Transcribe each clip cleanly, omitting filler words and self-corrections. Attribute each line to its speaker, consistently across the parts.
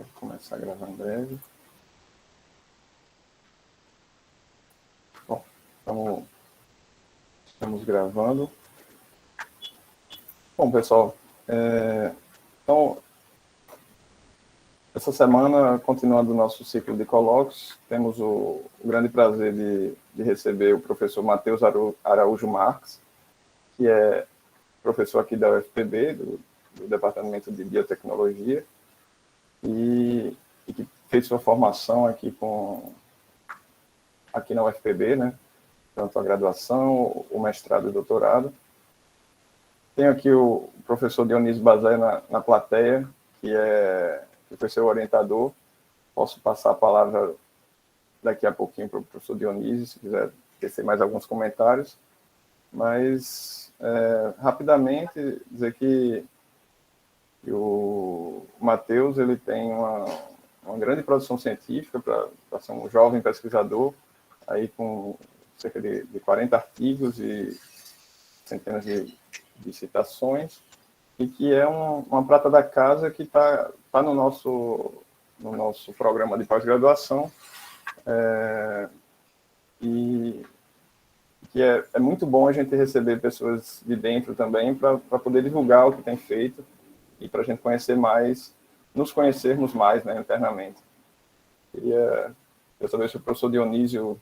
Speaker 1: Vou começar a gravar em breve. Bom, estamos gravando. Bom, pessoal, então, essa semana, continuando o nosso ciclo de colóquios, temos o grande prazer de receber o professor Matheus Araújo Marques, que é professor aqui da UFPB, do Departamento de Biotecnologia, e que fez sua formação aqui na UFPB, né? Tanto a graduação, o mestrado e o doutorado. Tenho aqui o professor Dionísio Bazé na plateia, que foi seu orientador. Posso passar a palavra daqui a pouquinho para o professor Dionísio, se quiser tecer mais alguns comentários. Mas, rapidamente, dizer que o Matheus ele tem uma grande produção científica para ser um jovem pesquisador, aí com cerca de 40 artigos e centenas de citações, e que é uma prata da casa que está no nosso programa de pós-graduação, e que é muito bom a gente receber pessoas de dentro também para poder divulgar o que tem feito e para a gente conhecer mais, nos conhecermos mais, né, internamente. Queria saber se o professor Dionísio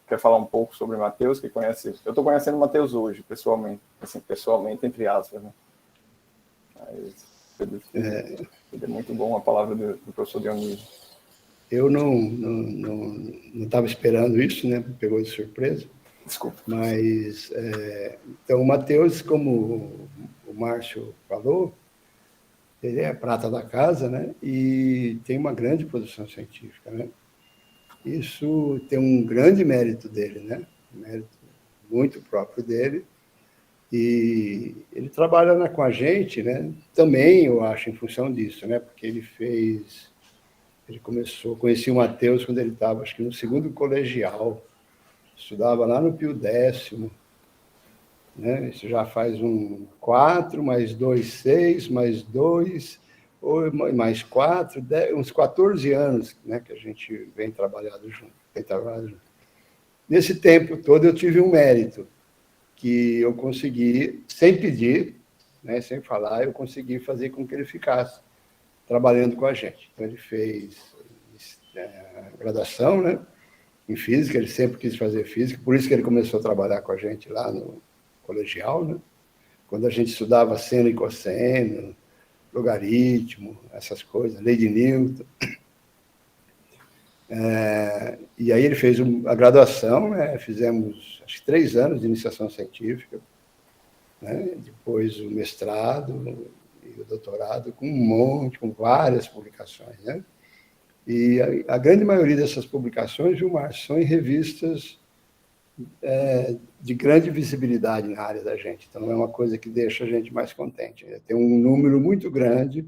Speaker 1: quer falar um pouco sobre o Matheus, que conhece. Eu estou conhecendo o Matheus hoje, pessoalmente, assim, pessoalmente, entre aspas, né? Mas é muito bom a palavra do professor Dionísio.
Speaker 2: Eu não estava esperando isso, né? Me pegou de surpresa.
Speaker 1: Desculpa.
Speaker 2: Mas, então, o Matheus, como o Márcio falou, ele é prata da casa, né? E tem uma grande produção científica, né? Isso tem um grande mérito dele, né? Um mérito muito próprio dele. E ele trabalha com a gente, né? Também, eu acho, em função disso, né? Porque ele conheci o Matheus quando ele estava, acho que no segundo colegial, estudava lá no Pio X, né? Isso já faz 4, mais 2, 6, mais 2, mais 4, 10, uns 14 anos, né, que a gente vem trabalhando junto. Nesse tempo todo eu tive um mérito, que eu consegui, sem pedir, né, sem falar, eu consegui fazer com que ele ficasse trabalhando com a gente. Então, ele fez graduação, né, em física, ele sempre quis fazer física, por isso que ele começou a trabalhar com a gente lá no colegial, né, quando a gente estudava seno e cosseno, logaritmo, essas coisas, lei de Newton. E aí ele fez a graduação, né, fizemos, acho que 3 anos de iniciação científica, né, depois o mestrado e o doutorado, com várias publicações, né? E a grande maioria dessas publicações, Gilmar, são em revistas de grande visibilidade na área da gente. Então, é uma coisa que deixa a gente mais contente. Tem um número muito grande,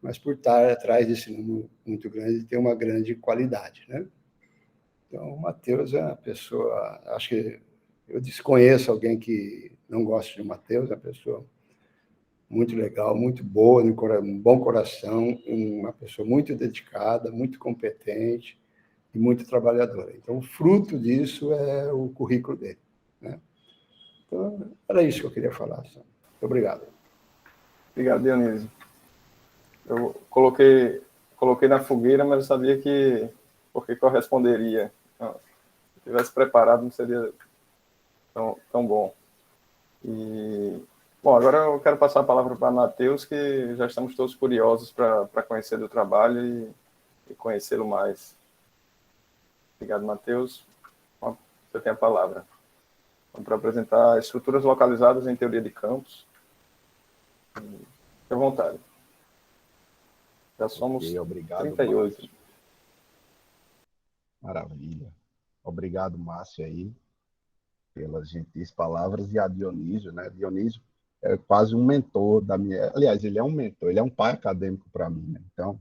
Speaker 2: mas por estar atrás desse número muito grande, tem uma grande qualidade, né? Então, o Matheus é uma pessoa... Acho que eu desconheço alguém que não goste de Matheus, é uma pessoa muito legal, muito boa, um bom coração, uma pessoa muito dedicada, muito competente e muito trabalhadora. Então, o fruto disso é o currículo dele, né? Então, era isso que eu queria falar. Muito obrigado.
Speaker 1: Obrigado, Dionísio. Eu coloquei na fogueira, mas eu sabia porque corresponderia. Então, se tivesse preparado, não seria tão bom. Bom, agora eu quero passar a palavra para Matheus, que já estamos todos curiosos para conhecer do trabalho e conhecê-lo mais. Obrigado, Matheus. Você tem a palavra. Vamos para apresentar estruturas localizadas em teoria de campos. Fique à vontade. Já somos
Speaker 3: obrigado,
Speaker 1: 38.
Speaker 3: Márcio. Maravilha. Obrigado, Márcio, aí, pelas gentis palavras, e a Dionísio, né? Dionísio é quase um mentor da minha... Aliás, ele é um mentor, ele é um pai acadêmico para mim, né? Então,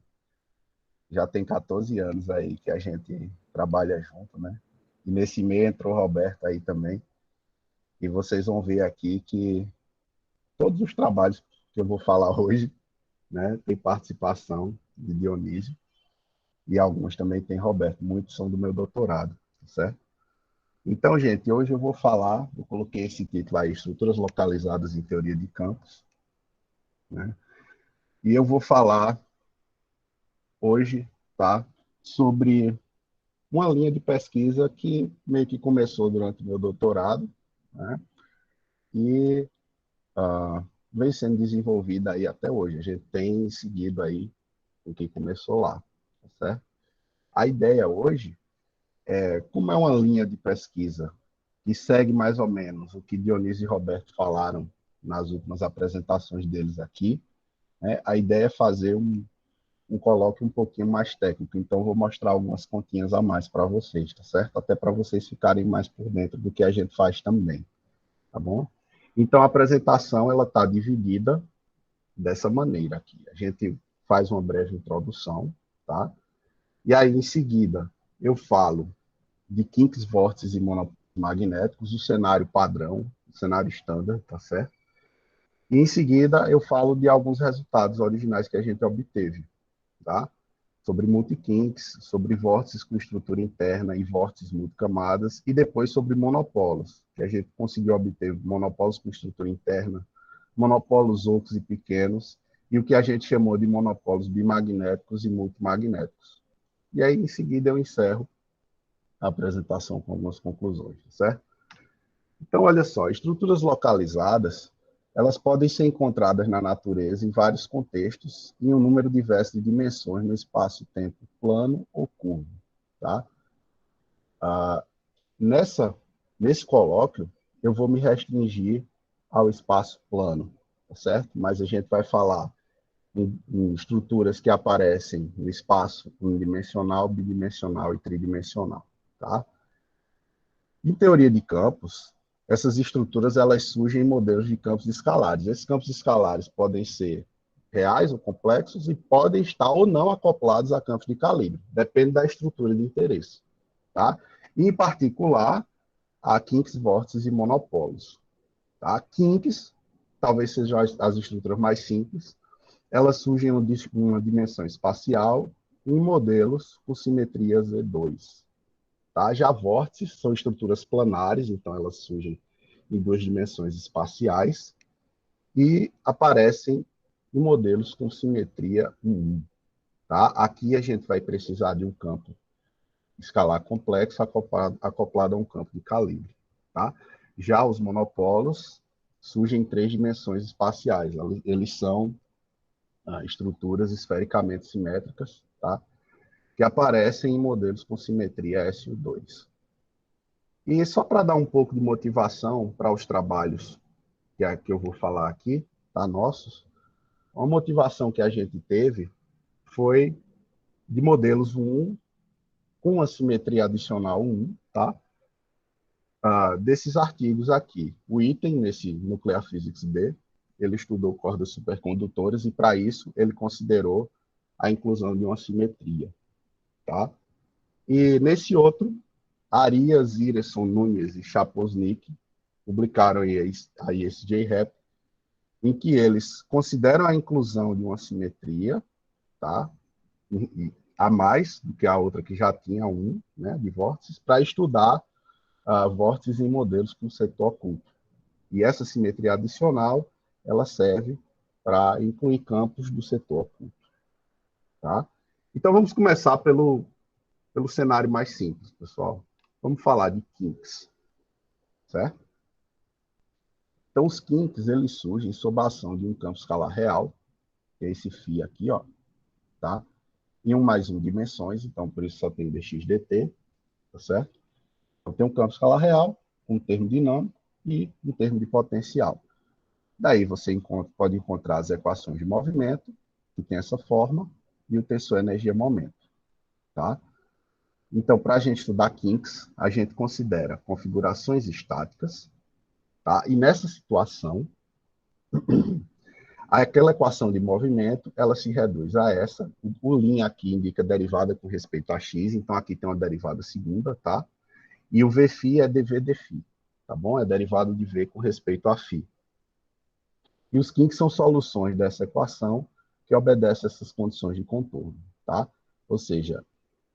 Speaker 3: já tem 14 anos aí que a gente trabalha junto, né? E nesse meio entrou o Roberto aí também. E vocês vão ver aqui que todos os trabalhos que eu vou falar hoje, né? Tem participação de Dionísio, e algumas também tem Roberto, muitos são do meu doutorado, certo? Então, gente, hoje eu coloquei esse título aí, Estruturas Localizadas em Teoria de Campos, né? E eu vou falar hoje, tá, sobre uma linha de pesquisa que meio que começou durante o meu doutorado, né? E vem sendo desenvolvida aí até hoje. A gente tem seguido aí o que começou lá, tá certo? A ideia hoje como é uma linha de pesquisa que segue mais ou menos o que Dionísio e Roberto falaram nas últimas apresentações deles aqui, né? A ideia é fazer um colóquio um pouquinho mais técnico, então vou mostrar algumas continhas a mais para vocês, tá certo? Até para vocês ficarem mais por dentro do que a gente faz também, tá bom? Então a apresentação ela está dividida dessa maneira aqui. A gente faz uma breve introdução, tá? E aí em seguida eu falo de kinks, vórtices e monopólios magnéticos, o cenário padrão, o cenário standard, tá certo? E em seguida eu falo de alguns resultados originais que a gente obteve, tá? Sobre multikinks, sobre vórtices com estrutura interna e vórtices multicamadas, e depois sobre monopólos, que a gente conseguiu obter monopólos com estrutura interna, monopólos ocos e pequenos, e o que a gente chamou de monopólos bimagnéticos e multimagnéticos. E aí, em seguida, eu encerro a apresentação com algumas conclusões, certo? Então, olha só, estruturas localizadas, elas podem ser encontradas na natureza em vários contextos, em um número diverso de dimensões no espaço-tempo plano ou curvo, tá? Nesse colóquio, eu vou me restringir ao espaço plano, tá certo? Mas a gente vai falar em estruturas que aparecem no espaço unidimensional, bidimensional e tridimensional, tá? Em teoria de campos, essas estruturas elas surgem em modelos de campos escalares. Esses campos escalares podem ser reais ou complexos e podem estar ou não acoplados a campos de calibre, depende da estrutura de interesse, tá? E, em particular, a kinks, vórtices e monopólios, tá? Kinks, talvez sejam as estruturas mais simples, elas surgem em uma dimensão espacial em modelos com simetria Z2. Tá? Já vórtices são estruturas planares, então elas surgem em duas dimensões espaciais e aparecem em modelos com simetria 1. Tá? Aqui a gente vai precisar de um campo escalar complexo acoplado a um campo de calibre. Tá? Já os monopólos surgem em três dimensões espaciais. Eles são estruturas esfericamente simétricas, tá? Que aparecem em modelos com simetria SU2. E só para dar um pouco de motivação para os trabalhos que eu vou falar aqui, tá, nossos, uma motivação que a gente teve foi de modelos 1 com a simetria adicional 1, tá? Desses artigos aqui. O item nesse Nuclear Physics B, ele estudou cordas supercondutoras e para isso ele considerou a inclusão de uma simetria, tá? E nesse outro, Arias, Ireson, Nunes e Chaposnik publicaram aí esse JREP, em que eles consideram a inclusão de uma simetria, tá? A mais do que a outra que já tinha um, né, de vórtices, para estudar vórtices em modelos com setor oculto. E essa simetria adicional, ela serve para incluir campos do setor oculto. Tá? Então, vamos começar pelo cenário mais simples, pessoal. Vamos falar de kinks, certo? Então, os kinks, eles surgem sob a ação de um campo escalar real, que é esse φ aqui, ó, tá? Em 1 mais 1 dimensões, então por isso só tem dx dt, tá certo? Então tem um campo escalar real, um termo dinâmico e um termo de potencial. Daí você pode encontrar as equações de movimento, que tem essa forma, e o tensor energia-momento, tá? Então, para a gente estudar kinks, a gente considera configurações estáticas, tá? E nessa situação, aquela equação de movimento, ela se reduz a essa. O linha aqui indica derivada com respeito a x, então aqui tem uma derivada segunda, tá? E o Vφ é dv dφ, tá bom? É derivado de v com respeito a φ. E os kinks são soluções dessa equação que obedece a essas condições de contorno, tá? Ou seja,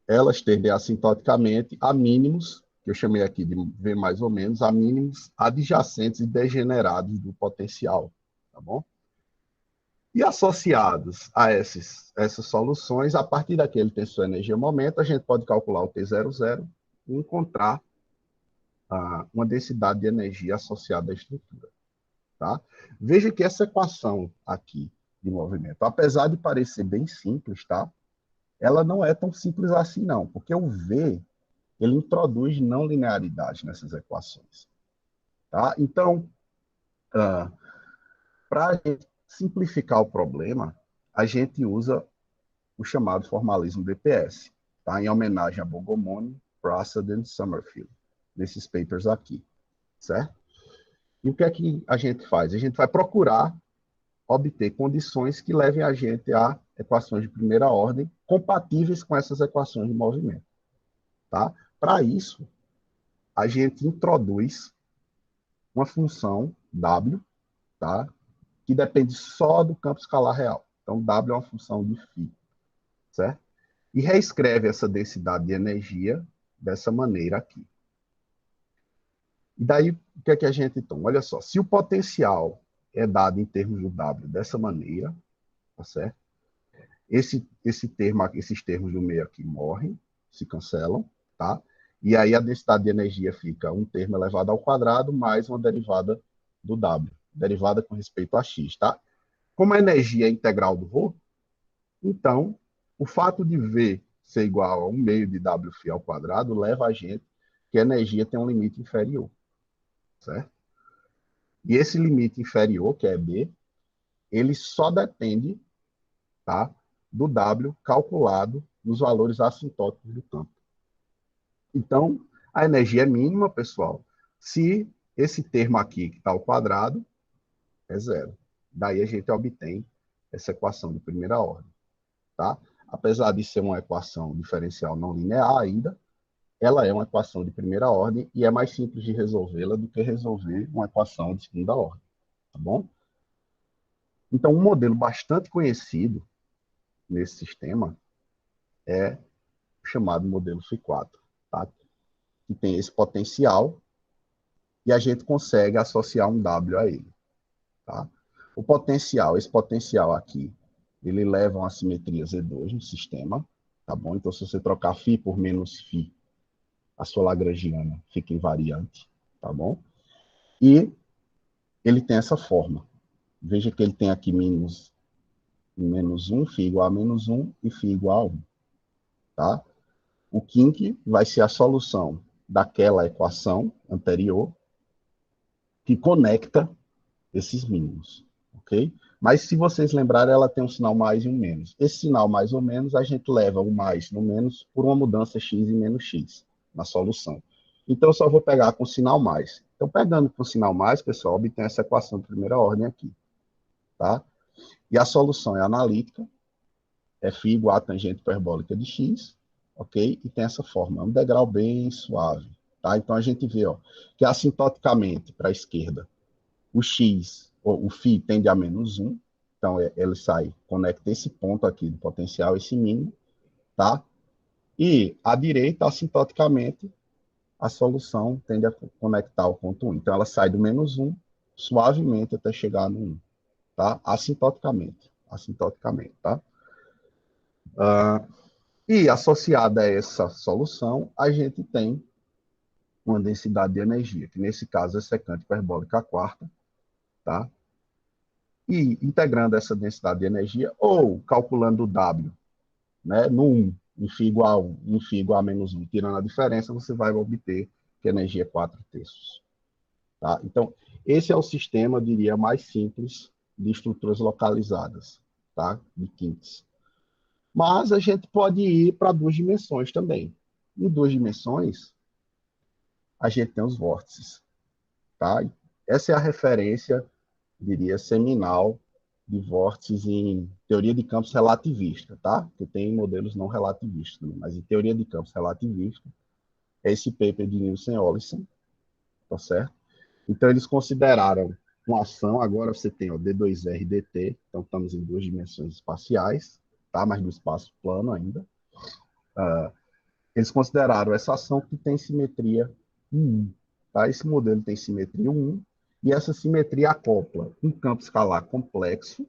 Speaker 3: elas tendem assintoticamente a mínimos, que eu chamei aqui de V mais ou menos, a mínimos adjacentes e degenerados do potencial, tá bom? E associados a essas soluções, a partir daquele tensor energia-momento, a gente pode calcular o T00 e encontrar uma densidade de energia associada à estrutura. Tá? Veja que essa equação aqui de movimento, apesar de parecer bem simples, tá? Ela não é tão simples assim, não, porque o V ele introduz não linearidade nessas equações. Tá? Então, para simplificar o problema, a gente usa o chamado formalismo DPS, tá? Em homenagem a Bogomolny, Prasad e Summerfield, nesses papers aqui, certo? E o que é que a gente faz? A gente vai procurar obter condições que levem a gente a equações de primeira ordem compatíveis com essas equações de movimento. Tá? Para isso, a gente introduz uma função W, tá? Que depende só do campo escalar real. Então, W é uma função de φ, certo? E reescreve essa densidade de energia dessa maneira aqui. E daí, o que é que a gente toma? Olha só, se o potencial é dado em termos do W dessa maneira, tá certo? Esses termos do meio aqui morrem, se cancelam, tá? E aí a densidade de energia fica um termo elevado ao quadrado mais uma derivada do W, derivada com respeito a x, tá? Como a energia é integral do ρ, então, o fato de V ser igual a 1 meio de Wφ ao quadrado leva a gente que a energia tem um limite inferior, certo? E esse limite inferior, que é B, ele só depende, tá, do W calculado nos valores assintóticos do campo. Então, a energia é mínima, pessoal, se esse termo aqui, que está ao quadrado, é zero. Daí a gente obtém essa equação de primeira ordem. Tá? Apesar de ser uma equação diferencial não linear ainda, ela é uma equação de primeira ordem e é mais simples de resolvê-la do que resolver uma equação de segunda ordem. Tá bom? Então, um modelo bastante conhecido nesse sistema é o chamado modelo Φ4, tá? Que tem esse potencial e a gente consegue associar um W a ele. Tá? Esse potencial aqui, ele leva a uma simetria Z2 no sistema, tá bom? Então, se você trocar φ por menos φ, a sua lagrangiana fica invariante, tá bom? E ele tem essa forma. Veja que ele tem aqui menos 1, φ igual a menos 1 e φ igual a 1, tá? O kink vai ser a solução daquela equação anterior que conecta esses mínimos, ok? Mas se vocês lembrarem, ela tem um sinal mais e um menos. Esse sinal mais ou menos, a gente leva o mais no menos por uma mudança x e menos x na solução. Então, eu só vou pegar com o sinal mais. Então, pegando com o sinal mais, pessoal, obtém essa equação de primeira ordem aqui, tá? E a solução é analítica, é φ igual a tangente hiperbólica de x, ok? E tem essa forma, é um degrau bem suave, tá? Então, a gente vê, ó, que assintoticamente, para a esquerda, o x, o φ tende a menos 1, então ele sai, conecta esse ponto aqui do potencial, esse mínimo, tá? E à direita, assintoticamente, a solução tende a conectar o ponto 1. Então ela sai do menos 1, suavemente até chegar no 1, tá? Assintoticamente, tá? E associada a essa solução, a gente tem uma densidade de energia, que nesse caso é secante hiperbólica quarta, tá? E integrando essa densidade de energia, ou calculando o W, né, no 1, em φ igual a 1, em φ igual a menos 1, tirando a diferença, você vai obter que a energia é 4/3. Tá? Então, esse é o sistema, eu diria, mais simples de estruturas localizadas, tá? De kinks. Mas a gente pode ir para 2 dimensões também. Em 2 dimensões, a gente tem os vórtices. Tá? Essa é a referência, diria, seminal de vórtices em teoria de campos relativista, tá? Porque tem modelos não relativistas, mas em teoria de campos relativista, é esse paper de Nielsen e Olison, tá certo? Então, eles consideraram com ação, agora você tem o D2R e DT, então estamos em 2 dimensões espaciais, tá? Mas no espaço plano ainda. Eles consideraram essa ação que tem simetria 1. Tá? Esse modelo tem simetria 1, e essa simetria acopla um campo escalar complexo,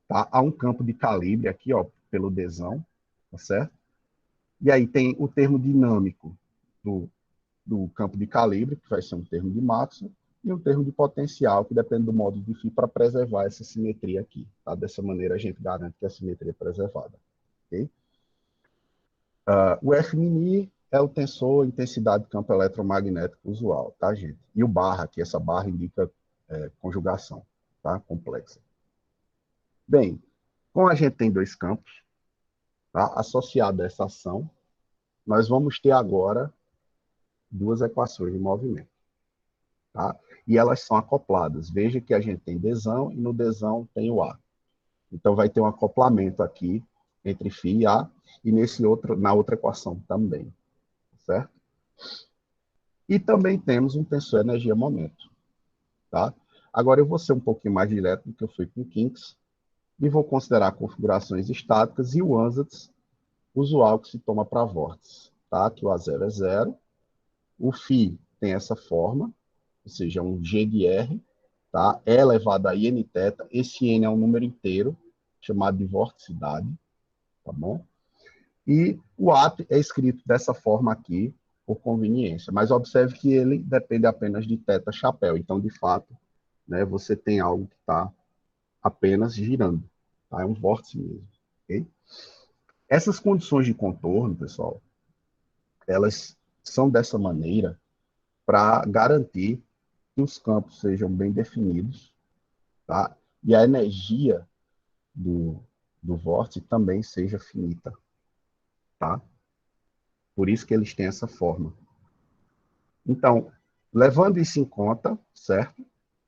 Speaker 3: tá? A um campo de calibre aqui, ó, pelo Dzão, tá certo? E aí tem o termo dinâmico do campo de calibre, que vai ser um termo de Maxwell, e um termo de potencial, que depende do modo de φ, para preservar essa simetria aqui. Tá? Dessa maneira, a gente garante que a simetria é preservada. Okay? O Fmini é o tensor intensidade de campo eletromagnético usual, tá, gente? E o barra, aqui, essa barra indica conjugação, tá? Complexa. Bem, como a gente tem 2 campos, tá? Associado a essa ação, nós vamos ter agora 2 equações de movimento. Tá? E elas são acopladas. Veja que a gente tem Dzão e no Dzão tem o A. Então vai ter um acoplamento aqui entre φ e A e na outra equação também. Certo? E também temos um tensor energia-momento. Tá? Agora eu vou ser um pouquinho mais direto do que eu fui com o Kinks e vou considerar configurações estáticas e o ansatz usual que se toma para vórtice. Tá? Que o A0 é 0. O φ tem essa forma, ou seja, um G de R, tá? É elevado a IN θ. Esse N é um número inteiro, chamado de vorticidade, tá bom? E o AT é escrito dessa forma aqui, por conveniência. Mas observe que ele depende apenas de θ chapéu. Então, de fato, né, você tem algo que está apenas girando. Tá? É um vórtice mesmo. Okay? Essas condições de contorno, pessoal, elas são dessa maneira para garantir que os campos sejam bem definidos, tá? E a energia do vórtice também seja finita, tá? Por isso que eles têm essa forma. Então, levando isso em conta, certo?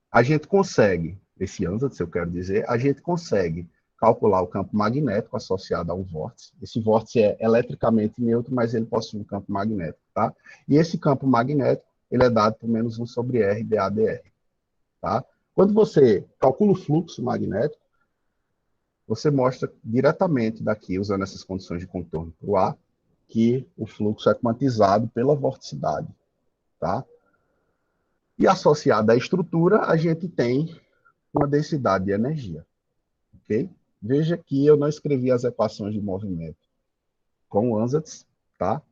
Speaker 3: A gente consegue, esse ansatz, eu quero dizer, a gente consegue calcular o campo magnético associado a um vórtice. Esse vórtice é eletricamente neutro, mas ele possui um campo magnético, tá? E esse campo magnético, ele é dado por menos 1 sobre R dAdr, tá? Quando você calcula o fluxo magnético, você mostra diretamente daqui, usando essas condições de contorno para o A, que o fluxo é quantizado pela vorticidade, tá? E associado à estrutura, a gente tem uma densidade de energia, ok? Veja que eu não escrevi as equações de movimento com o ansatz, tá?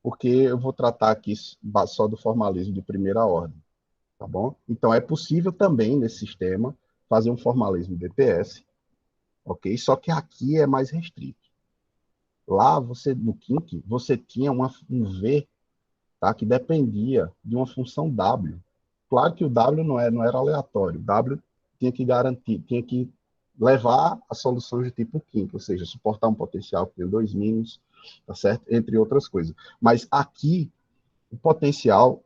Speaker 3: Porque eu vou tratar aqui só do formalismo de primeira ordem, tá bom? Então, é possível também, nesse sistema, fazer um formalismo DPS, ok? Só que aqui é mais restrito. Lá, no Kink, você tinha um V, tá? Que dependia de uma função W. Claro que o W não era aleatório. O W tinha que garantir, tinha que levar a soluções de tipo Kink, ou seja, suportar um potencial que tem 2 mínimos, tá certo? Entre outras coisas. Mas aqui, o potencial,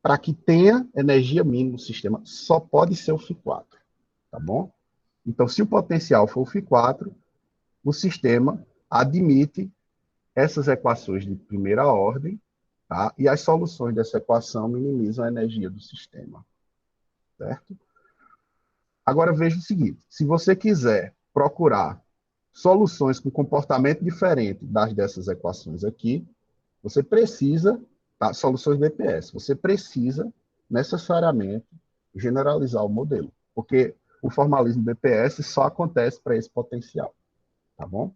Speaker 3: para que tenha energia mínima no sistema, só pode ser o φ4, tá bom? Então, se o potencial for o φ4, o sistema admite essas equações de primeira ordem, tá? E as soluções dessa equação minimizam a energia do sistema, certo? Agora veja o seguinte, se você quiser procurar soluções com comportamento diferente das dessas equações aqui, você precisa, tá? Soluções DPS, você precisa necessariamente generalizar o modelo, porque o formalismo DPS só acontece para esse potencial, tá bom?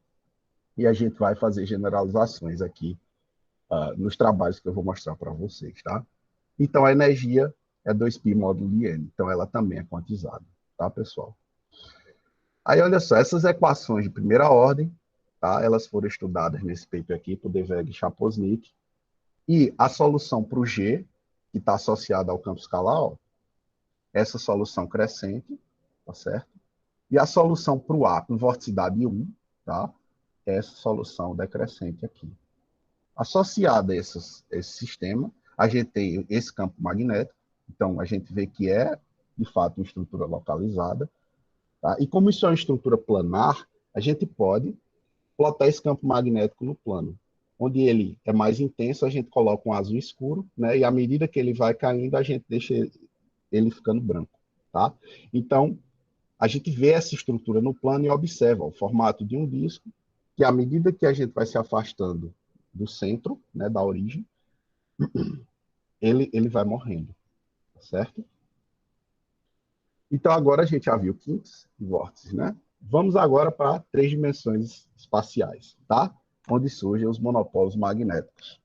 Speaker 3: E a gente vai fazer generalizações aqui nos trabalhos que eu vou mostrar para vocês, tá? Então, a energia é 2π módulo de N, então ela também é quantizada, tá, pessoal? Aí, olha só, essas equações de primeira ordem, tá? Elas foram estudadas nesse paper aqui, por Deveg e Chaposnik, e a solução para o G, que está associada ao campo escalar, ó, essa solução crescente, tá certo? E a solução para o A, com vorticidade 1, tá? Essa solução decrescente aqui. Associada a esse sistema, a gente tem esse campo magnético, então a gente vê que é, de fato, uma estrutura localizada, tá? E como isso é uma estrutura planar, a gente pode plotar esse campo magnético no plano. Onde ele é mais intenso, a gente coloca um azul escuro, né? E à medida que ele vai caindo, a gente deixa ele ficando branco, tá? Então, a gente vê essa estrutura no plano e observa o formato de um disco, que à medida que a gente vai se afastando do centro, né, da origem, ele vai morrendo, certo? Então, agora a gente já viu quintos e vórtices, né? Vamos agora para 3 dimensões espaciais, tá? Onde surgem os monopólios magnéticos.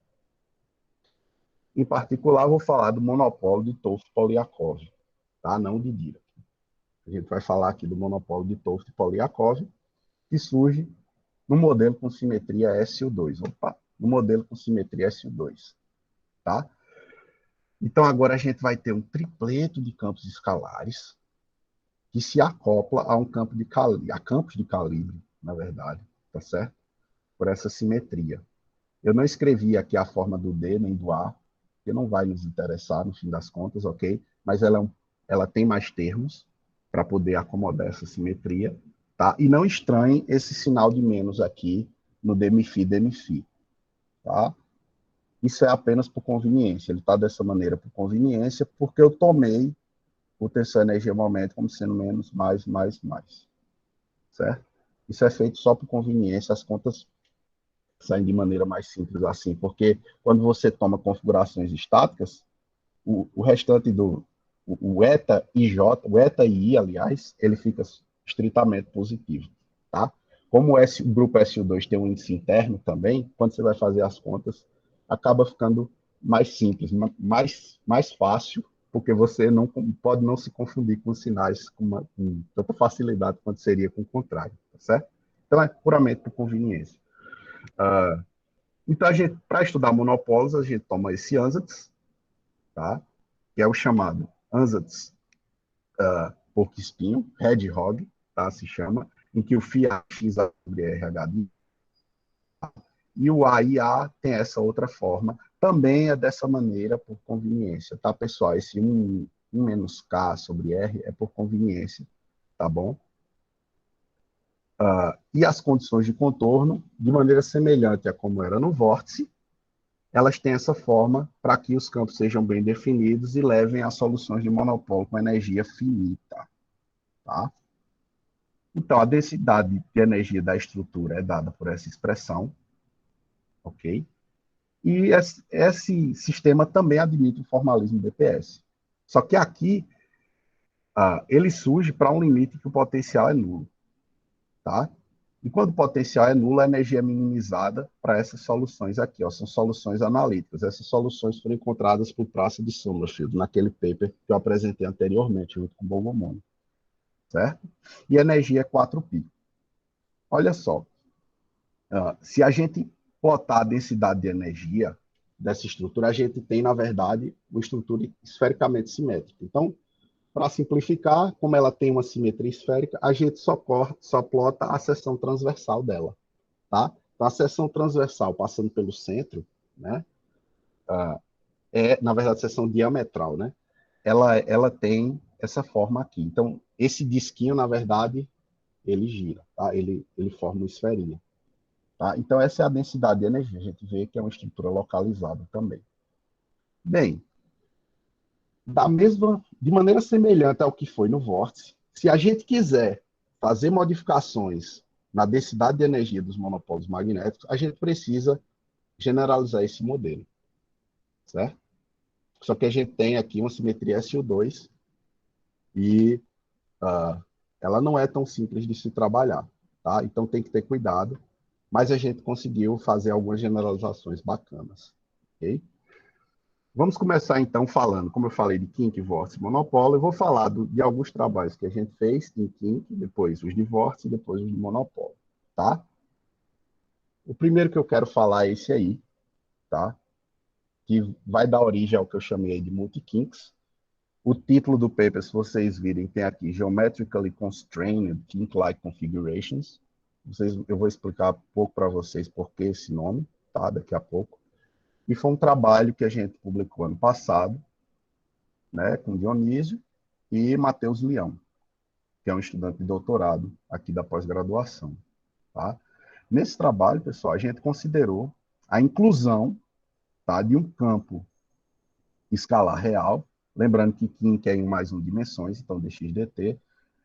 Speaker 3: Em particular, vou falar do monopólio de Toft-Polyakov, tá? Não de Dirac. A gente vai falar aqui do monopólio de Toft-Polyakov, que surge no modelo com simetria SU2. Opa, no modelo com simetria SU2, tá? Então, agora a gente vai ter um tripleto de campos escalares que se acopla a um campo de calibre, a campos de calibre, na verdade, tá certo? Por essa simetria. Eu não escrevi aqui a forma do D nem do A, que não vai nos interessar no fim das contas, ok? Mas ela tem mais termos para poder acomodar essa simetria, tá? E não estranhe esse sinal de menos aqui no DMFI, tá? Isso é apenas por conveniência. Ele está dessa maneira por conveniência, porque eu tomei o tensor energia-momento como sendo menos, mais, certo? Isso é feito só por conveniência, as contas saem de maneira mais simples assim, porque quando você toma configurações estáticas, o restante o eta e J, o eta e I, aliás, ele fica estritamente positivo, tá? Como o grupo SU2 tem um índice interno também, quando você vai fazer as contas, acaba ficando mais simples, mais fácil, porque você não pode não se confundir com sinais com tanta facilidade quanto seria com o contrário, tá certo? Então é puramente por conveniência. Então, para estudar monopólios, a gente toma esse ANSATS, tá? Que é o chamado ANSATS porco-espinho, hedgehog, tá? Se chama, em que o φ é x sobre RH e o A e A tem essa outra forma. Também é dessa maneira, por conveniência, tá, pessoal? Esse 1 menos K sobre R é por conveniência, tá bom? E as condições de contorno, de maneira semelhante a como era no vórtice, elas têm essa forma para que os campos sejam bem definidos e levem a soluções de monopólio com energia finita, tá? Então, a densidade de energia da estrutura é dada por essa expressão, ok? E esse sistema também admite o formalismo DPS. Só que aqui, ele surge para um limite que o potencial é nulo, tá? E quando o potencial é nulo, a energia é minimizada para essas soluções aqui, ó, são soluções analíticas. Essas soluções foram encontradas por Praça de Summerfield, naquele paper que eu apresentei anteriormente, junto com o Bogomoni, certo? E a energia é 4π. Olha só, se a gente plotar a densidade de energia dessa estrutura, a gente tem, na verdade, uma estrutura esfericamente simétrica. Então, para simplificar, como ela tem uma simetria esférica, a gente só plota a seção transversal dela, tá? Então, a seção transversal passando pelo centro, né, na verdade, a seção diametral, né? Ela tem essa forma aqui. Então, esse disquinho, na verdade, ele gira, tá? Ele forma uma esferinha. Tá? Então, essa é a densidade de energia. A gente vê que é uma estrutura localizada também. Bem, de maneira semelhante ao que foi no vórtice, se a gente quiser fazer modificações na densidade de energia dos monopólios magnéticos, a gente precisa generalizar esse modelo, certo? Só que a gente tem aqui uma simetria SU2 e ela não é tão simples de se trabalhar, tá? Então tem que ter cuidado, mas a gente conseguiu fazer algumas generalizações bacanas, ok? Vamos começar, então, falando, como eu falei, de kink, vórtice e monopólio. Eu vou falar de alguns trabalhos que a gente fez em kink, depois os de vórtice e depois os de monopólio, tá? O primeiro que eu quero falar é esse aí, tá? Que vai dar origem ao que eu chamei de multi-kinks. O título do paper, se vocês virem, tem aqui Geometrically Constrained Kink-like Configurations. Eu vou explicar um pouco para vocês por que esse nome, tá? Daqui a pouco. E foi um trabalho que a gente publicou ano passado, né, com Dionísio e Matheus Leão, que é um estudante de doutorado aqui da pós-graduação. Tá? Nesse trabalho, pessoal, a gente considerou a inclusão, tá, de um campo escalar real Lembrando que Kim é em mais 1 dimensões, então dx dt.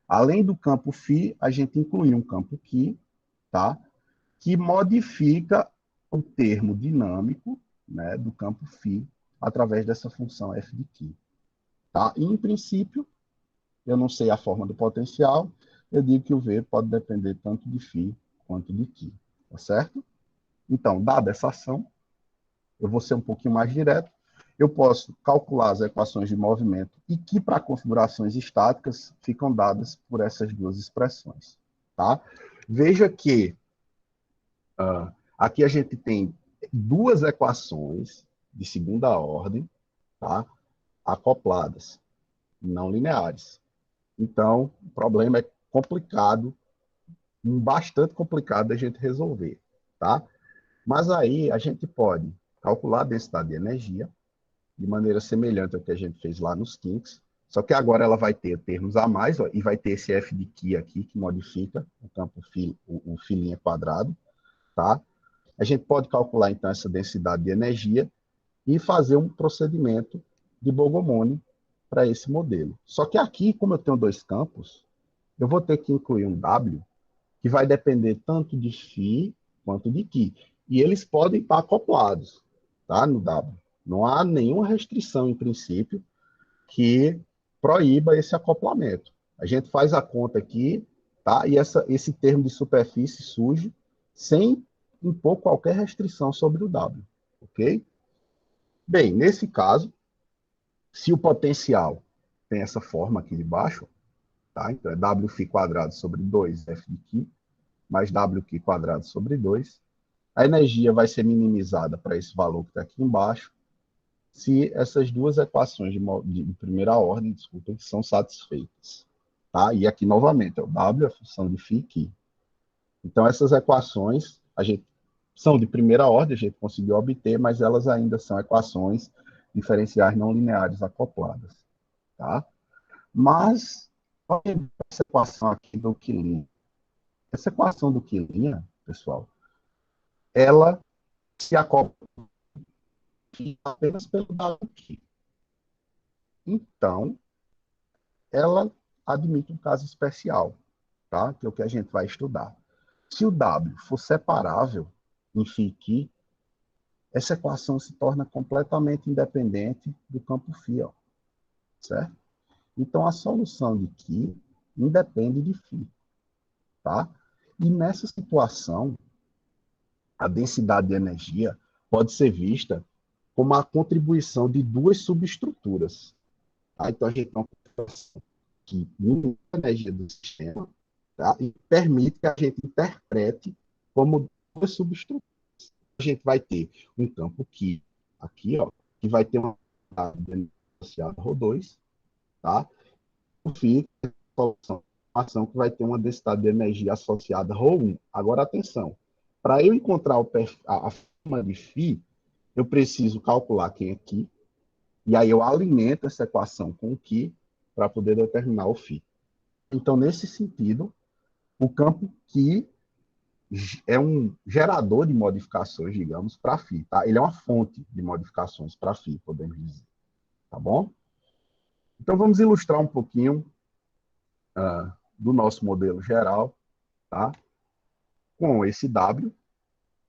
Speaker 3: Além do campo φ, a gente inclui um campo Qi, tá? Que modifica o termo dinâmico, né, do campo φ através dessa função f de Qi. Tá? E, em princípio, eu não sei a forma do potencial, eu digo que o V pode depender tanto de φ quanto de Qi. Tá certo? Então, dada essa ação, eu vou ser um pouquinho mais direto, eu posso calcular as equações de movimento e que, para configurações estáticas, ficam dadas por essas duas expressões. Tá? Veja que aqui a gente tem duas equações de segunda ordem, tá? Acopladas, não lineares. Então, o problema é complicado, bastante complicado da gente resolver. Tá? Mas aí a gente pode calcular a densidade de energia de maneira semelhante ao que a gente fez lá nos kinks, só que agora ela vai ter termos a mais, ó, e vai ter esse f de Qi aqui, que modifica o campo o φ' quadrado. Tá? A gente pode calcular, então, essa densidade de energia e fazer um procedimento de Bogomolny para esse modelo. Só que aqui, como eu tenho dois campos, eu vou ter que incluir um W, que vai depender tanto de φ quanto de Qi. E eles podem estar acoplados, tá, no W. Não há nenhuma restrição, em princípio, que proíba esse acoplamento. A gente faz a conta aqui, tá, e esse termo de superfície surge sem impor qualquer restrição sobre o W, ok? Bem, nesse caso, se o potencial tem essa forma aqui de baixo, tá? Então é Wφ² sobre 2 f de Qi, mais Wq² sobre 2, a energia vai ser minimizada para esse valor que está aqui embaixo, se essas duas equações de primeira ordem, desculpem, são satisfeitas. Tá? E aqui, novamente, é o W, a função de φ e Qi. Então, essas equações são de primeira ordem, a gente conseguiu obter, mas elas ainda são equações diferenciais não lineares acopladas. Tá? Mas, olha essa equação aqui do Quilin. Essa equação do Quilin, pessoal, ela se acopla apenas pelo W aqui. Então, ela admite um caso especial, tá? Que é o que a gente vai estudar. Se o W for separável em φ e Qi, essa equação se torna completamente independente do campo φ, ó, certo? Então, a solução de Qi independe de φ, tá? E nessa situação, a densidade de energia pode ser vista como a contribuição de duas subestruturas. Tá? Então, a gente tem uma contribuição que minimiza a energia do sistema, tá? E permite que a gente interprete como duas subestruturas. A gente vai ter um campo Qi aqui, ó, que vai ter uma associada a ρ2, tá? O φ é uma ação que vai ter uma densidade de energia associada a ρ1. Agora, atenção, para eu encontrar a forma de φ, eu preciso calcular quem é Qi, e aí eu alimento essa equação com o Qi para poder determinar o φ. Então, nesse sentido, o campo Qi é um gerador de modificações, digamos, para φ. Tá? Ele é uma fonte de modificações para φ, podemos dizer. Tá bom? Então, vamos ilustrar um pouquinho do nosso modelo geral, tá? Com esse W.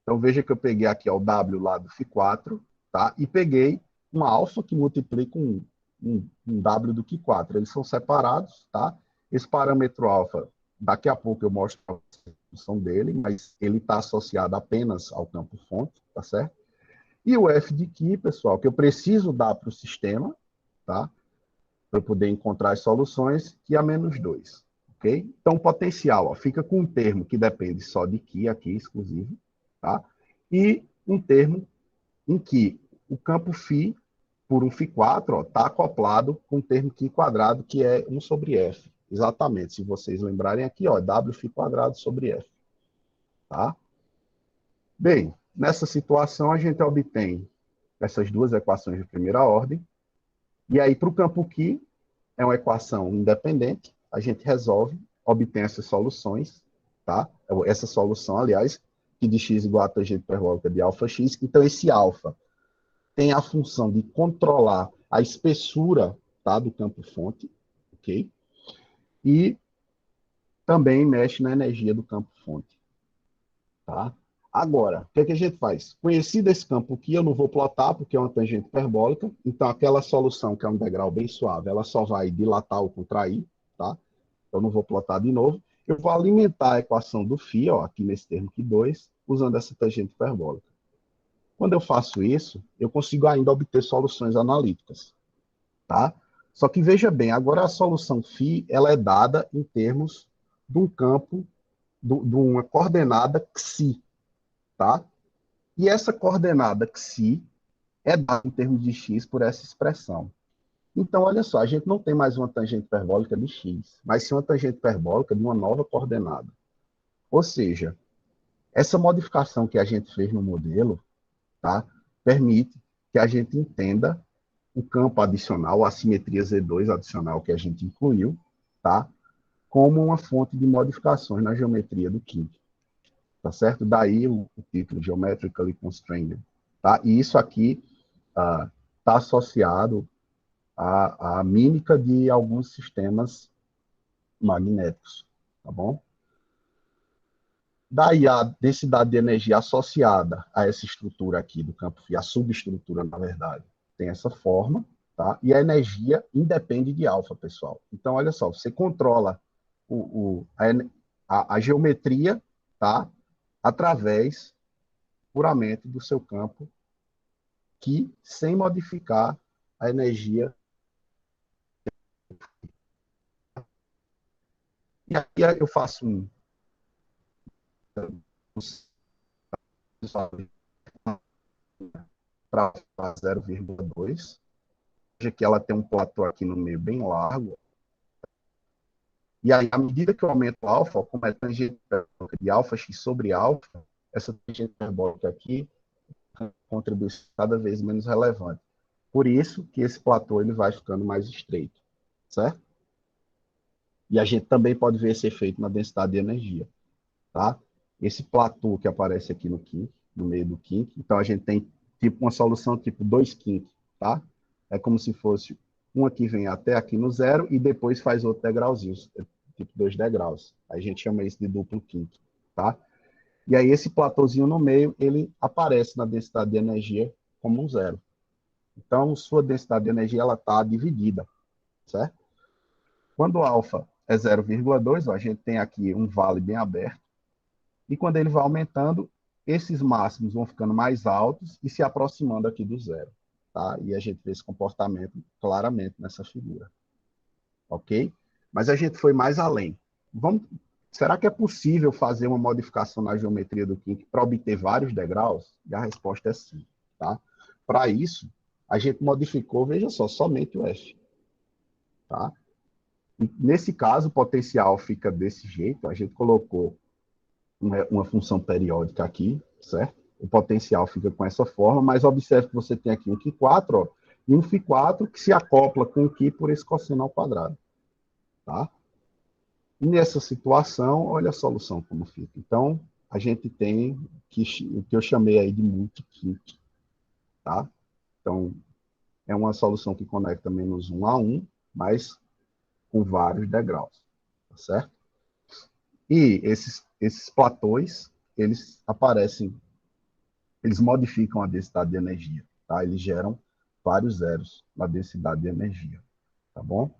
Speaker 3: Então, veja que eu peguei aqui ó, o W lá do φ4, tá? E peguei uma alfa que multiplica um W do Q4. Eles são separados, tá? Esse parâmetro alfa, daqui a pouco eu mostro a função dele, mas ele está associado apenas ao campo fonte, tá certo? E o F de Qi, pessoal, que eu preciso dar para o sistema, tá? Para eu poder encontrar as soluções, que é menos 2. Ok? Então, o potencial ó, fica com um termo que depende só de Qi, aqui, exclusivo, tá? E um termo em que o campo φ, por um φ4, está acoplado com um termo Qi², que é 1 sobre F. Exatamente, se vocês lembrarem aqui, ó, Wφ² sobre F. Tá? Bem, nessa situação, a gente obtém essas duas equações de primeira ordem. E aí, para o campo Qi, é uma equação independente, a gente resolve, obtém essas soluções, tá? Essa solução, aliás, que de x igual a tangente hiperbólica de αx. Então, esse alfa tem a função de controlar a espessura tá? Do campo fonte, ok? E também mexe na energia do campo fonte, tá? Agora, o que é que a gente faz? Conhecido esse campo aqui, eu não vou plotar, porque é uma tangente hiperbólica, então aquela solução, que é um degrau bem suave, ela só vai dilatar ou contrair, tá? Eu não vou plotar de novo. Eu vou alimentar a equação do φ, ó, aqui nesse termo aqui 2, usando essa tangente hiperbólica. Quando eu faço isso, eu consigo ainda obter soluções analíticas, tá? Só que veja bem, agora a solução φ, ela é dada em termos de um campo, de uma coordenada xi, tá? E essa coordenada xi é dada em termos de x por essa expressão. Então, olha só, a gente não tem mais uma tangente hiperbólica de x, mas sim uma tangente hiperbólica de uma nova coordenada. Ou seja, essa modificação que a gente fez no modelo, tá, permite que a gente entenda o campo adicional, a simetria Z2 adicional que a gente incluiu, tá, como uma fonte de modificações na geometria do Kink. Tá certo? Daí o título, Geometrically Constrained. Tá? E isso aqui está associado à mímica de alguns sistemas magnéticos. Tá bom? Daí a densidade de energia associada a essa estrutura aqui do campo φ, a subestrutura, na verdade, tem essa forma, tá? E a energia independe de alfa, pessoal. Então, olha só, você controla a geometria, tá? Através, puramente, do seu campo, que sem modificar a energia. E aqui eu faço para 0,2. Veja que ela tem um platô aqui no meio bem largo. E aí, à medida que eu aumento o alfa, como é tangente de alfa x sobre alfa, essa tangente hiperbólica aqui contribui cada vez menos relevante. Por isso que esse platô ele vai ficando mais estreito, certo? E a gente também pode ver esse efeito na densidade de energia, tá? Esse platô que aparece aqui no kink, no meio do kink, então a gente tem tipo uma solução tipo 2 kink, tá? É como se fosse um aqui vem até aqui no zero e depois faz outro degrauzinho, tipo 2 degraus. Aí a gente chama isso de duplo kink, tá? E aí esse platôzinho no meio, ele aparece na densidade de energia como um zero. Então, sua densidade de energia ela está dividida, certo? Quando o alfa é 0,2, a gente tem aqui um vale bem aberto, e quando ele vai aumentando, esses máximos vão ficando mais altos e se aproximando aqui do zero, tá? E a gente vê esse comportamento claramente nessa figura, ok? Mas a gente foi mais além. Será que é possível fazer uma modificação na geometria do kink para obter vários degraus? E a resposta é sim, tá? Para isso, a gente modificou, veja só, somente o F, tá? E nesse caso, o potencial fica desse jeito, a gente colocou uma função periódica aqui, certo? O potencial fica com essa forma, mas observe que você tem aqui um Qi4, ó, e um Φ4 que se acopla com o Qi por esse cosseno ao quadrado, tá? E nessa situação, olha a solução como fica. Então, a gente tem o que eu chamei aí de multi-kink, tá? Então, é uma solução que conecta menos 1 a 1, mas com vários degraus, tá certo? E esses platôs, eles aparecem, eles modificam a densidade de energia, tá? Eles geram vários zeros na densidade de energia, tá bom?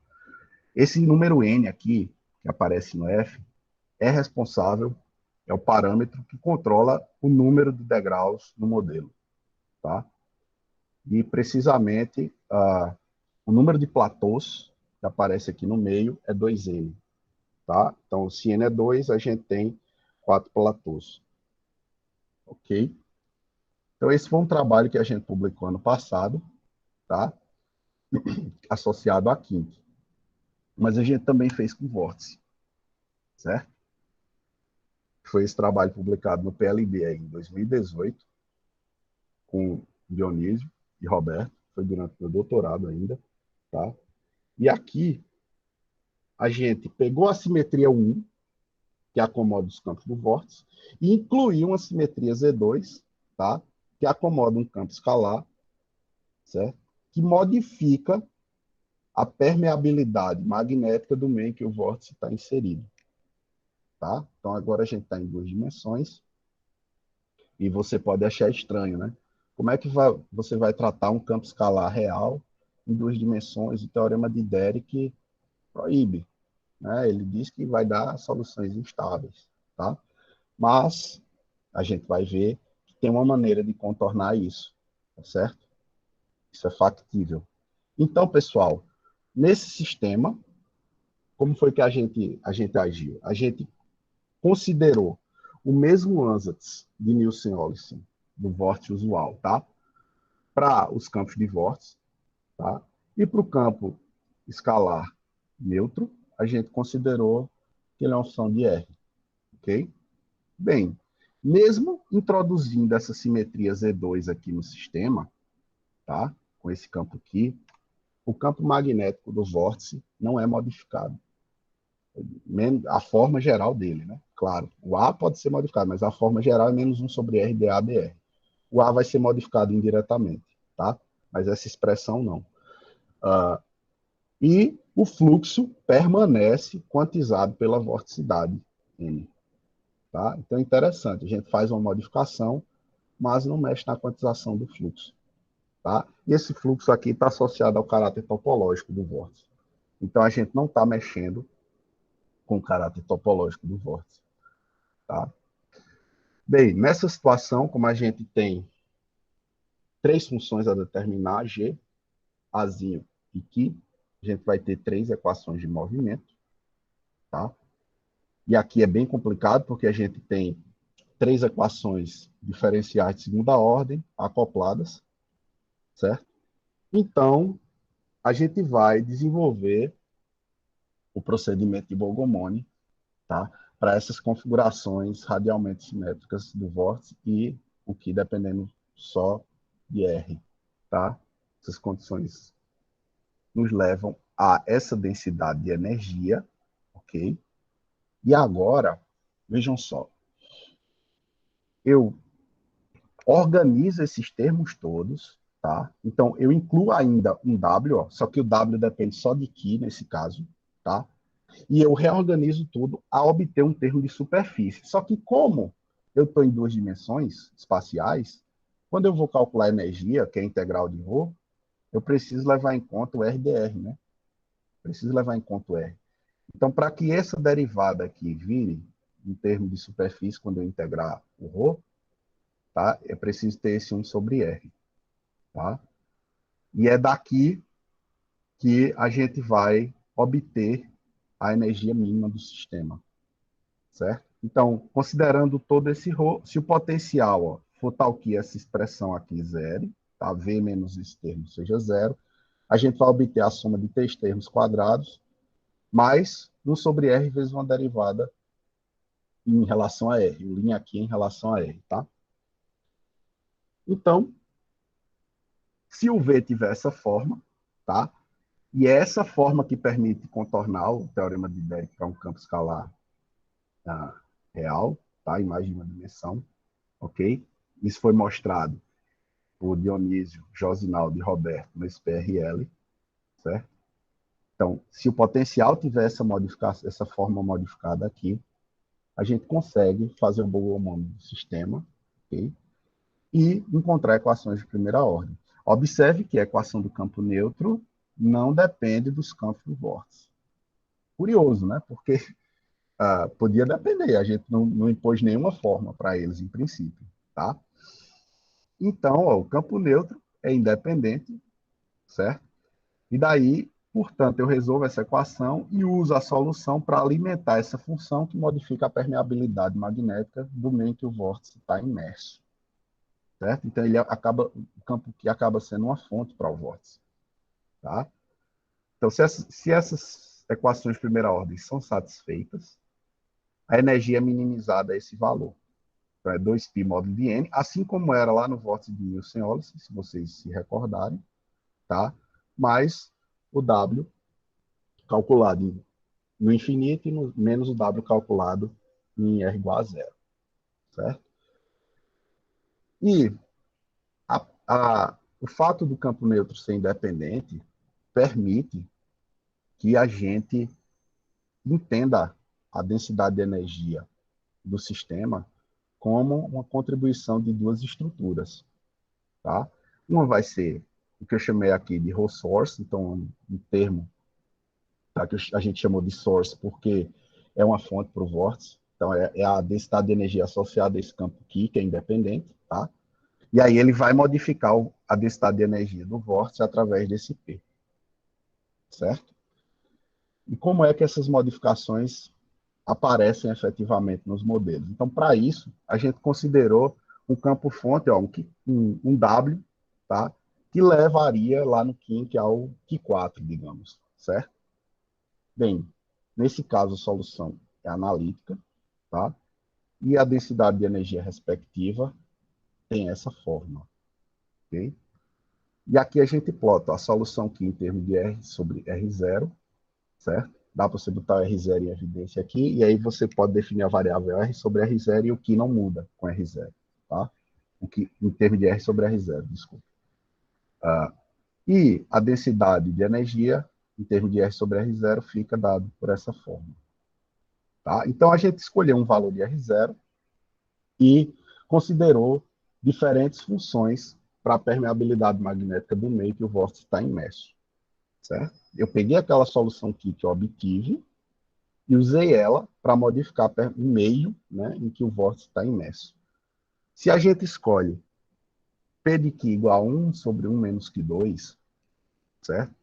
Speaker 3: Esse número N aqui, que aparece no F, é responsável, é o parâmetro que controla o número de degraus no modelo, tá? E, precisamente, o número de platôs que aparece aqui no meio é 2N, tá? Então, se N é 2, a gente tem 4 platôs, ok? Então, esse foi um trabalho que a gente publicou ano passado, tá? Associado a Kink. Mas a gente também fez com vórtice, certo? Foi esse trabalho publicado no PLB aí, em 2018, com Dionísio e Roberto, foi durante o meu doutorado ainda, tá? E aqui, a gente pegou a simetria 1, que acomoda os campos do vórtice, e incluiu uma simetria Z2, tá? Que acomoda um campo escalar, certo? Que modifica a permeabilidade magnética do meio que o vórtice está inserido. Tá? Então, agora a gente está em 2 dimensões, e você pode achar estranho, né? Como é que você vai tratar um campo escalar real em 2 dimensões? O teorema de Derek proíbe, né? Ele diz que vai dar soluções instáveis, tá? Mas a gente vai ver que tem uma maneira de contornar isso, tá certo? Isso é factível. Então, pessoal, nesse sistema, como foi que a gente agiu? A gente considerou o mesmo ansatz de Nielsen-Olison, do vórtice usual, tá? Para os campos de vórtice, tá? E para o campo escalar neutro, a gente considerou que ele é uma função de R, ok? Bem, mesmo introduzindo essa simetria Z2 aqui no sistema, tá? Com esse campo aqui, o campo magnético do vórtice não é modificado. A forma geral dele, né? Claro, o A pode ser modificado, mas a forma geral é menos 1 sobre R dA dr. O A vai ser modificado indiretamente, tá? Mas essa expressão não. E o fluxo permanece quantizado pela vorticidade N. Tá? Então é interessante, a gente faz uma modificação, mas não mexe na quantização do fluxo. Tá? E esse fluxo aqui está associado ao caráter topológico do vórtice. Então a gente não está mexendo com o caráter topológico do vórtice. Tá? Bem, nessa situação, como a gente tem 3 funções a determinar, G, Azinho e Ki, a gente vai ter 3 equações de movimento. Tá? E aqui é bem complicado, porque a gente tem 3 equações diferenciais de segunda ordem, acopladas, certo? Então, a gente vai desenvolver o procedimento de Bogomolny, tá? Para essas configurações radialmente simétricas do vórtice e o que dependendo só de R, tá? Essas condições nos levam a essa densidade de energia, ok? E agora, vejam só, eu organizo esses termos todos, tá? Então, eu incluo ainda um W, ó, só que o W depende só de Ki, nesse caso, tá? E eu reorganizo tudo a obter um termo de superfície. Só que como eu estou em 2 dimensões espaciais, quando eu vou calcular a energia, que é a integral de ρ, eu preciso levar em conta o RdR, né? Preciso levar em conta o R. Então, para que essa derivada aqui vire um termo de superfície quando eu integrar o ρ, tá? É preciso ter esse 1 sobre R, tá? E é daqui que a gente vai obter a energia mínima do sistema, certo? Então, considerando todo esse ρ, se o potencial for tal que essa expressão aqui zero, tá? V menos esse termo seja zero, a gente vai obter a soma de 3 termos quadrados, mais 1 sobre R vezes uma derivada em relação a R, o linha aqui em relação a R, tá? Então, se o V tiver essa forma, tá? E é essa forma que permite contornar o teorema de Derek para um campo escalar real, tá? Em mais de uma dimensão, ok? Isso foi mostrado por Dionísio, Josinaldo e Roberto no SPRL, certo? Então, se o potencial tiver essa forma modificada aqui, a gente consegue fazer o Bogomolny do sistema, ok? E encontrar equações de primeira ordem. Observe que a equação do campo neutro não depende dos campos do vórtice. Curioso, né? Porque podia depender, a gente não impôs nenhuma forma para eles, em princípio. Tá? Então, o campo neutro é independente, certo? E daí, portanto, eu resolvo essa equação e uso a solução para alimentar essa função que modifica a permeabilidade magnética do meio em que o vórtice está imerso. Certo? Então, o campo que acaba sendo uma fonte para o vórtice. Tá? Então, se essas equações de primeira ordem são satisfeitas, a energia é minimizada a esse valor. Então, é 2π módulo de N, assim como era lá no vórtice de Nielsen-Olison, se vocês se recordarem, tá? Mais o W calculado no infinito e menos o W calculado em R igual a zero. Certo? E o fato do campo neutro ser independente permite que a gente entenda a densidade de energia do sistema como uma contribuição de duas estruturas, tá? Uma vai ser o que eu chamei aqui de Rho source, então um termo, tá, que a gente chamou de source porque é uma fonte para o vórtice, então é a densidade de energia associada a esse campo aqui, que é independente, tá? E aí ele vai modificar a densidade de energia do vórtice através desse P, certo? E como é que essas modificações aparecem efetivamente nos modelos? Então, para isso, a gente considerou um campo-fonte, um W, tá? Que levaria lá no kink ao Q4, digamos, certo? Bem, nesse caso, a solução é analítica, tá? E a densidade de energia respectiva tem essa fórmula, ok? E aqui a gente plota a solução aqui em termos de R sobre R0, certo? Dá para você botar o R0 em evidência aqui, e aí você pode definir a variável R sobre R0 e o que não muda com R0, tá? O que, em termos de R sobre R0, desculpa. E a densidade de energia, em termos de R sobre R0, fica dado por essa fórmula. Tá? Então, a gente escolheu um valor de R0 e considerou diferentes funções para a permeabilidade magnética do meio que o vórtice está imerso. Certo? Eu peguei aquela solução aqui que eu obtive e usei ela para modificar o meio, né, em que o vórtice está imerso. Se a gente escolhe P de Q igual a 1 sobre 1 menos Q2, certo?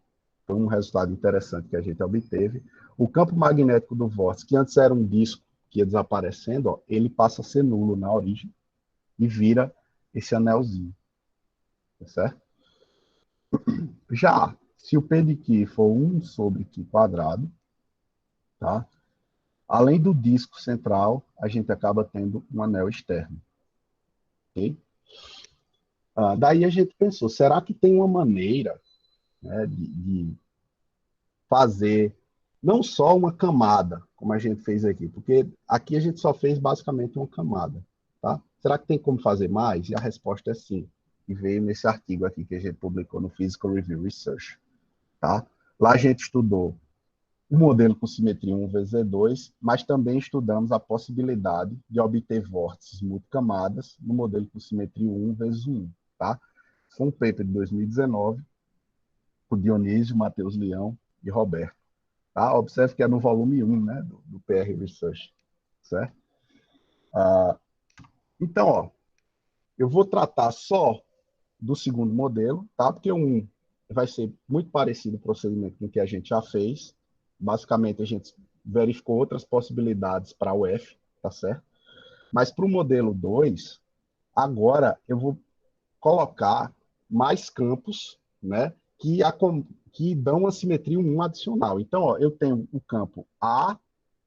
Speaker 3: Foi um resultado interessante que a gente obteve. O campo magnético do vórtice, que antes era um disco que ia desaparecendo, ó, ele passa a ser nulo na origem e vira esse anelzinho. Tá certo? Já, se o P de Q for 1 sobre Q quadrado, tá? Além do disco central, a gente acaba tendo um anel externo. Okay? Daí a gente pensou, será que tem uma maneira, né, de fazer não só uma camada, como a gente fez aqui, porque aqui a gente só fez basicamente uma camada. Tá? Será que tem como fazer mais? E a resposta é sim. E veio nesse artigo aqui que a gente publicou no Physical Review Research. Tá? Lá a gente estudou o modelo com simetria 1 vezes E2, mas também estudamos a possibilidade de obter vórtices multicamadas no modelo com simetria 1 vezes 1. Tá? Foi um paper de 2019, por Dionísio, Matheus Leão e Roberto. Tá? Observe que é no volume 1, né, do PR Research. Certo? Então, ó, eu vou tratar só do segundo modelo, tá? Porque um vai ser muito parecido o procedimento com o que a gente já fez. Basicamente, a gente verificou outras possibilidades para o F, tá certo? Mas para o modelo 2, agora eu vou colocar mais campos, né, que dão uma simetria 1 adicional. Então, ó, eu tenho o campo A,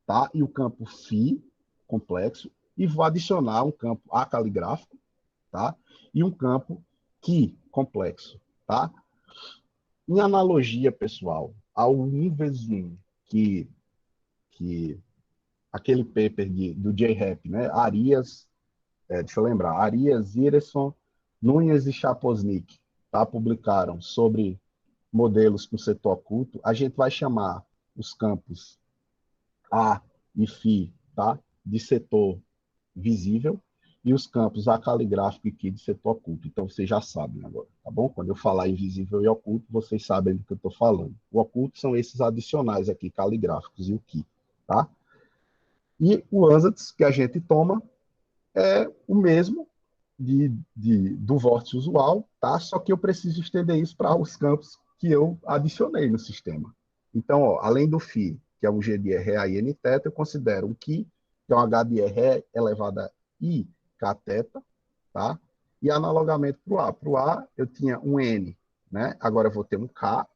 Speaker 3: tá, e o campo Φ, complexo, e vou adicionar um campo A caligráfico, tá, e um campo Qi, complexo, tá? Em analogia, pessoal, ao 1 vezes 1, que aquele paper do J-Rap, né, Arias, deixa eu lembrar, Arias, Ireson, Nunes e Chaposnik, tá, publicaram sobre modelos com setor oculto, a gente vai chamar os campos A e Φ, tá, de setor visível, e os campos A caligráfico e Qi de setor oculto. Então, vocês já sabem agora, tá bom? Quando eu falar invisível e oculto, vocês sabem do que eu estou falando. O oculto são esses adicionais aqui, caligráficos e o Qi, tá? E o ansatz que a gente toma é o mesmo do vórtice usual, tá? Só que eu preciso estender isso para os campos que eu adicionei no sistema. Então, ó, além do φ, que é um G de RA e N θ, eu considero um Qi, que é um H de RE elevado a I Kθ, tá? E analogamente para o A. Para o A, eu tinha um N, né? Agora eu vou ter um K,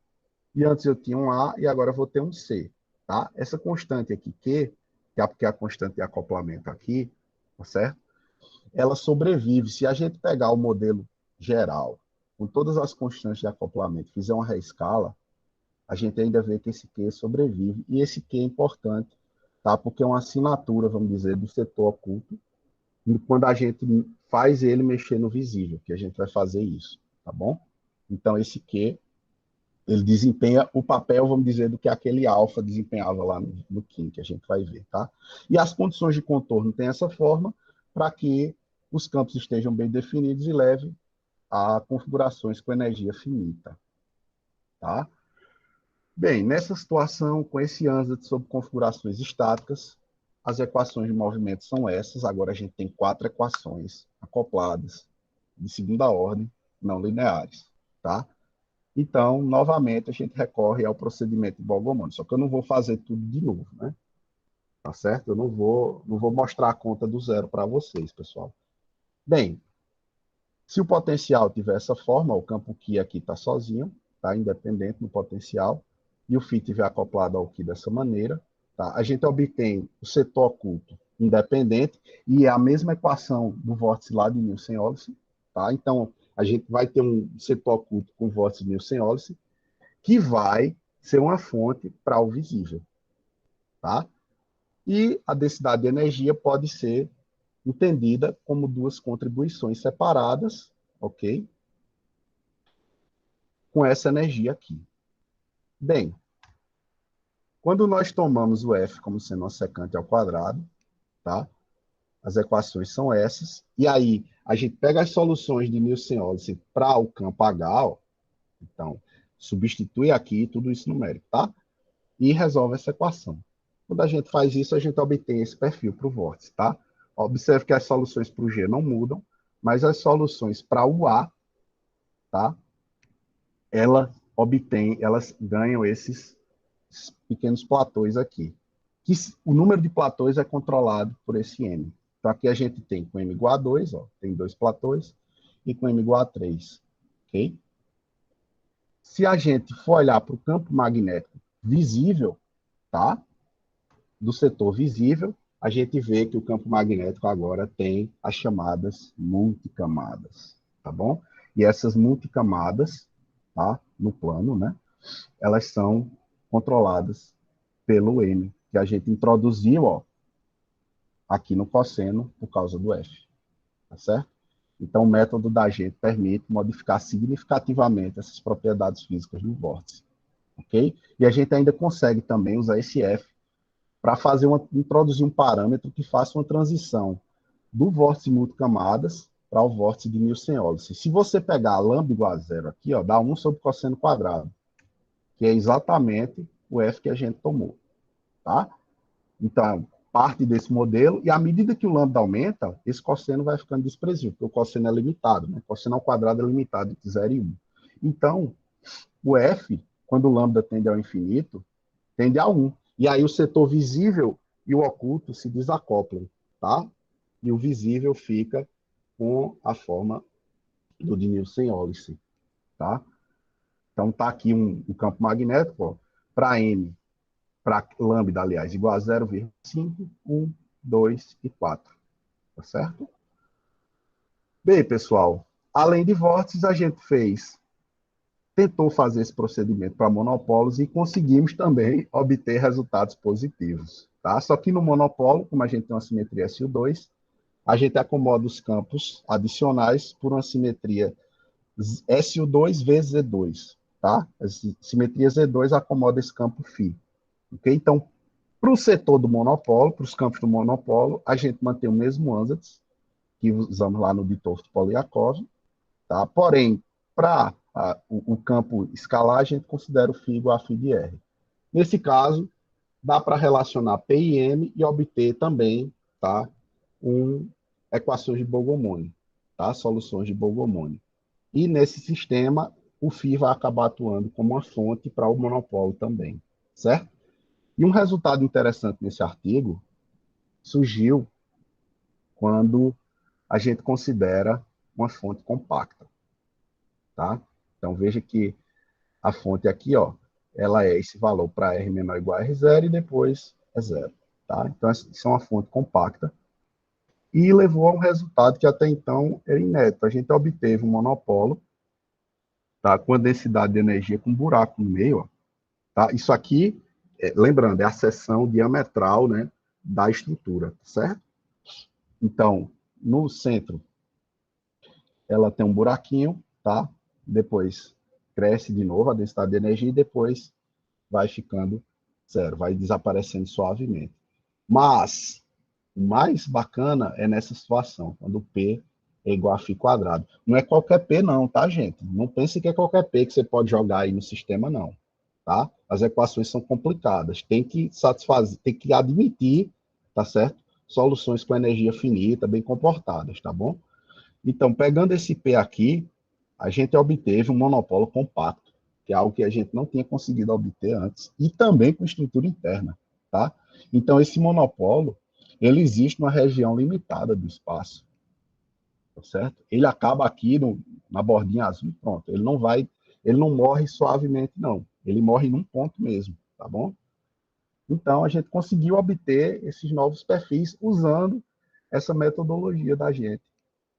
Speaker 3: e antes eu tinha um A, e agora eu vou ter um C, tá? Essa constante aqui, Q, que é a constante de acoplamento aqui, tá certo? Ela sobrevive. Se a gente pegar o modelo geral, com todas as constantes de acoplamento, fizer uma reescala, a gente ainda vê que esse Q sobrevive. E esse Q é importante, tá? Porque é uma assinatura, vamos dizer, do setor oculto, quando a gente faz ele mexer no visível, que a gente vai fazer isso, tá bom? Então, esse Q Ele desempenha o papel, vamos dizer, do que aquele alfa desempenhava lá no Kim, que a gente vai ver, tá? E as condições de contorno têm essa forma para que os campos estejam bem definidos e leve a configurações com energia finita, tá? Bem, nessa situação, com esse ansatz sobre configurações estáticas, as equações de movimento são essas. Agora a gente tem 4 equações acopladas de segunda ordem, não lineares, tá? Então, novamente, a gente recorre ao procedimento de Bogomolny. Só que eu não vou fazer tudo de novo, né? Tá certo? Eu não vou mostrar a conta do zero para vocês, pessoal. Bem, se o potencial tiver essa forma, o campo Ki aqui está sozinho, tá? Independente do potencial, e o Φ estiver acoplado ao Ki dessa maneira, tá? A gente obtém o setor oculto independente, e é a mesma equação do vórtice lá de Nielsen-Olsen, tá? Então, a gente vai ter um setor oculto com vórtice Nielsen-Olsen, que vai ser uma fonte para o visível, tá? E a densidade de energia pode ser entendida como duas contribuições separadas, ok? Com essa energia aqui. Bem, quando nós tomamos o F como sendo uma secante ao quadrado, tá? As equações são essas, e aí a gente pega as soluções de Nielsen-Olsen para o campo H, ó, então, substitui aqui tudo isso numérico, tá? E resolve essa equação. Quando a gente faz isso, a gente obtém esse perfil para o vórtice, tá? Observe que as soluções para o G não mudam, mas as soluções para o A, tá? Elas ganham esses pequenos platôs aqui. Que o número de platôs é controlado por esse M. Então, aqui a gente tem com M igual a 2, ó, tem 2 platôs, e com M igual a 3, ok? Se a gente for olhar para o campo magnético visível, tá? Do setor visível, a gente vê que o campo magnético agora tem as chamadas multicamadas, tá bom? E essas multicamadas, tá? No plano, né? Elas são controladas pelo M, que a gente introduziu, ó, aqui no cosseno por causa do F, tá certo? Então, o método da gente permite modificar significativamente essas propriedades físicas do vórtice, ok? E a gente ainda consegue também usar esse F para introduzir um parâmetro que faça uma transição do vórtice multicamadas para o vórtice de Nielsen-Olsen. Se você pegar lambda igual a zero aqui, ó, dá 1 sobre cosseno quadrado, que é exatamente o F que a gente tomou, tá? Então, parte desse modelo, e à medida que o lambda aumenta, esse cosseno vai ficando desprezível, porque o cosseno é limitado, né? O cosseno ao quadrado é limitado entre 0 e 1. Então, o F, quando o lambda tende ao infinito, tende a 1. E aí o setor visível e o oculto se desacoplam, tá? E o visível fica com a forma do de Nielsen-Olsen, tá? Então tá aqui um campo magnético, para N, para lambda, aliás, igual a 0,5, 1, 2 e 4, tá certo? Bem, pessoal, além de vórtices, a gente tentou fazer esse procedimento para monopolos e conseguimos também obter resultados positivos, tá? Só que no monopolo, como a gente tem uma simetria SU2, a gente acomoda os campos adicionais por uma simetria SU2 vezes Z2, tá? A simetria Z2 acomoda esse campo φ, ok? Então, para o setor do monopolo, para os campos do monopolo, a gente mantém o mesmo ansatz que usamos lá no Ditov-Polyakov, tá? Porém, para o campo escalar, a gente considera o φ igual a φ de R. Nesse caso, dá para relacionar P e M e obter também, tá? Equações de Bogomolny, tá? Soluções de Bogomolny. E nesse sistema, o φ vai acabar atuando como uma fonte para o monopolo também, certo? E um resultado interessante nesse artigo surgiu quando a gente considera uma fonte compacta, tá? Então veja que a fonte aqui, ó, ela é esse valor para R menor ou igual a R0 e depois é zero, tá? Então isso é uma fonte compacta e levou a um resultado que até então era inédito. A gente obteve um monopolo, tá? Com a densidade de energia com um buraco no meio, ó, tá? Isso aqui, lembrando, é a seção diametral, né, da estrutura, certo? Então, no centro, ela tem um buraquinho, tá? Depois cresce de novo a densidade de energia e depois vai ficando zero, vai desaparecendo suavemente. Mas o mais bacana é nessa situação, quando o P é igual a φ². Não é qualquer P não, tá, gente? Não pense que é qualquer P que você pode jogar aí no sistema, não. Tá? As equações são complicadas. Tem que satisfazer, tem que admitir, tá certo? Soluções com energia finita, bem comportadas, tá bom? Então, pegando esse P aqui, a gente obteve um monopolo compacto, que é algo que a gente não tinha conseguido obter antes, e também com estrutura interna, tá? Então, esse monopolo, ele existe numa região limitada do espaço, tá certo? Ele acaba aqui na bordinha azul, pronto. Ele não morre suavemente, não. Ele morre num ponto mesmo, tá bom? Então, a gente conseguiu obter esses novos perfis usando essa metodologia da gente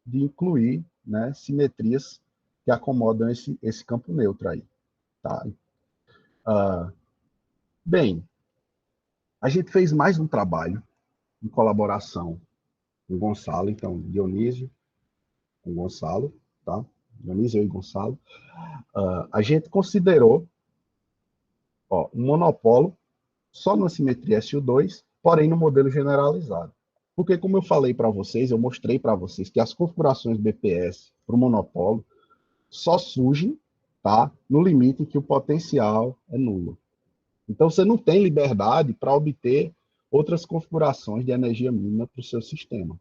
Speaker 3: de incluir, né, simetrias que acomodam esse campo neutro aí. Tá? Bem, a gente fez mais um trabalho em colaboração com o Gonçalo, então, Dionísio com o Gonçalo, tá? Dionísio e Gonçalo. A gente considerou um monopolo só na simetria SU2, porém no modelo generalizado. Porque, como eu falei para vocês, eu mostrei para vocês que as configurações BPS para o monopolo só surgem, tá, no limite em que o potencial é nulo. Então, você não tem liberdade para obter outras configurações de energia mínima para o seu sistema.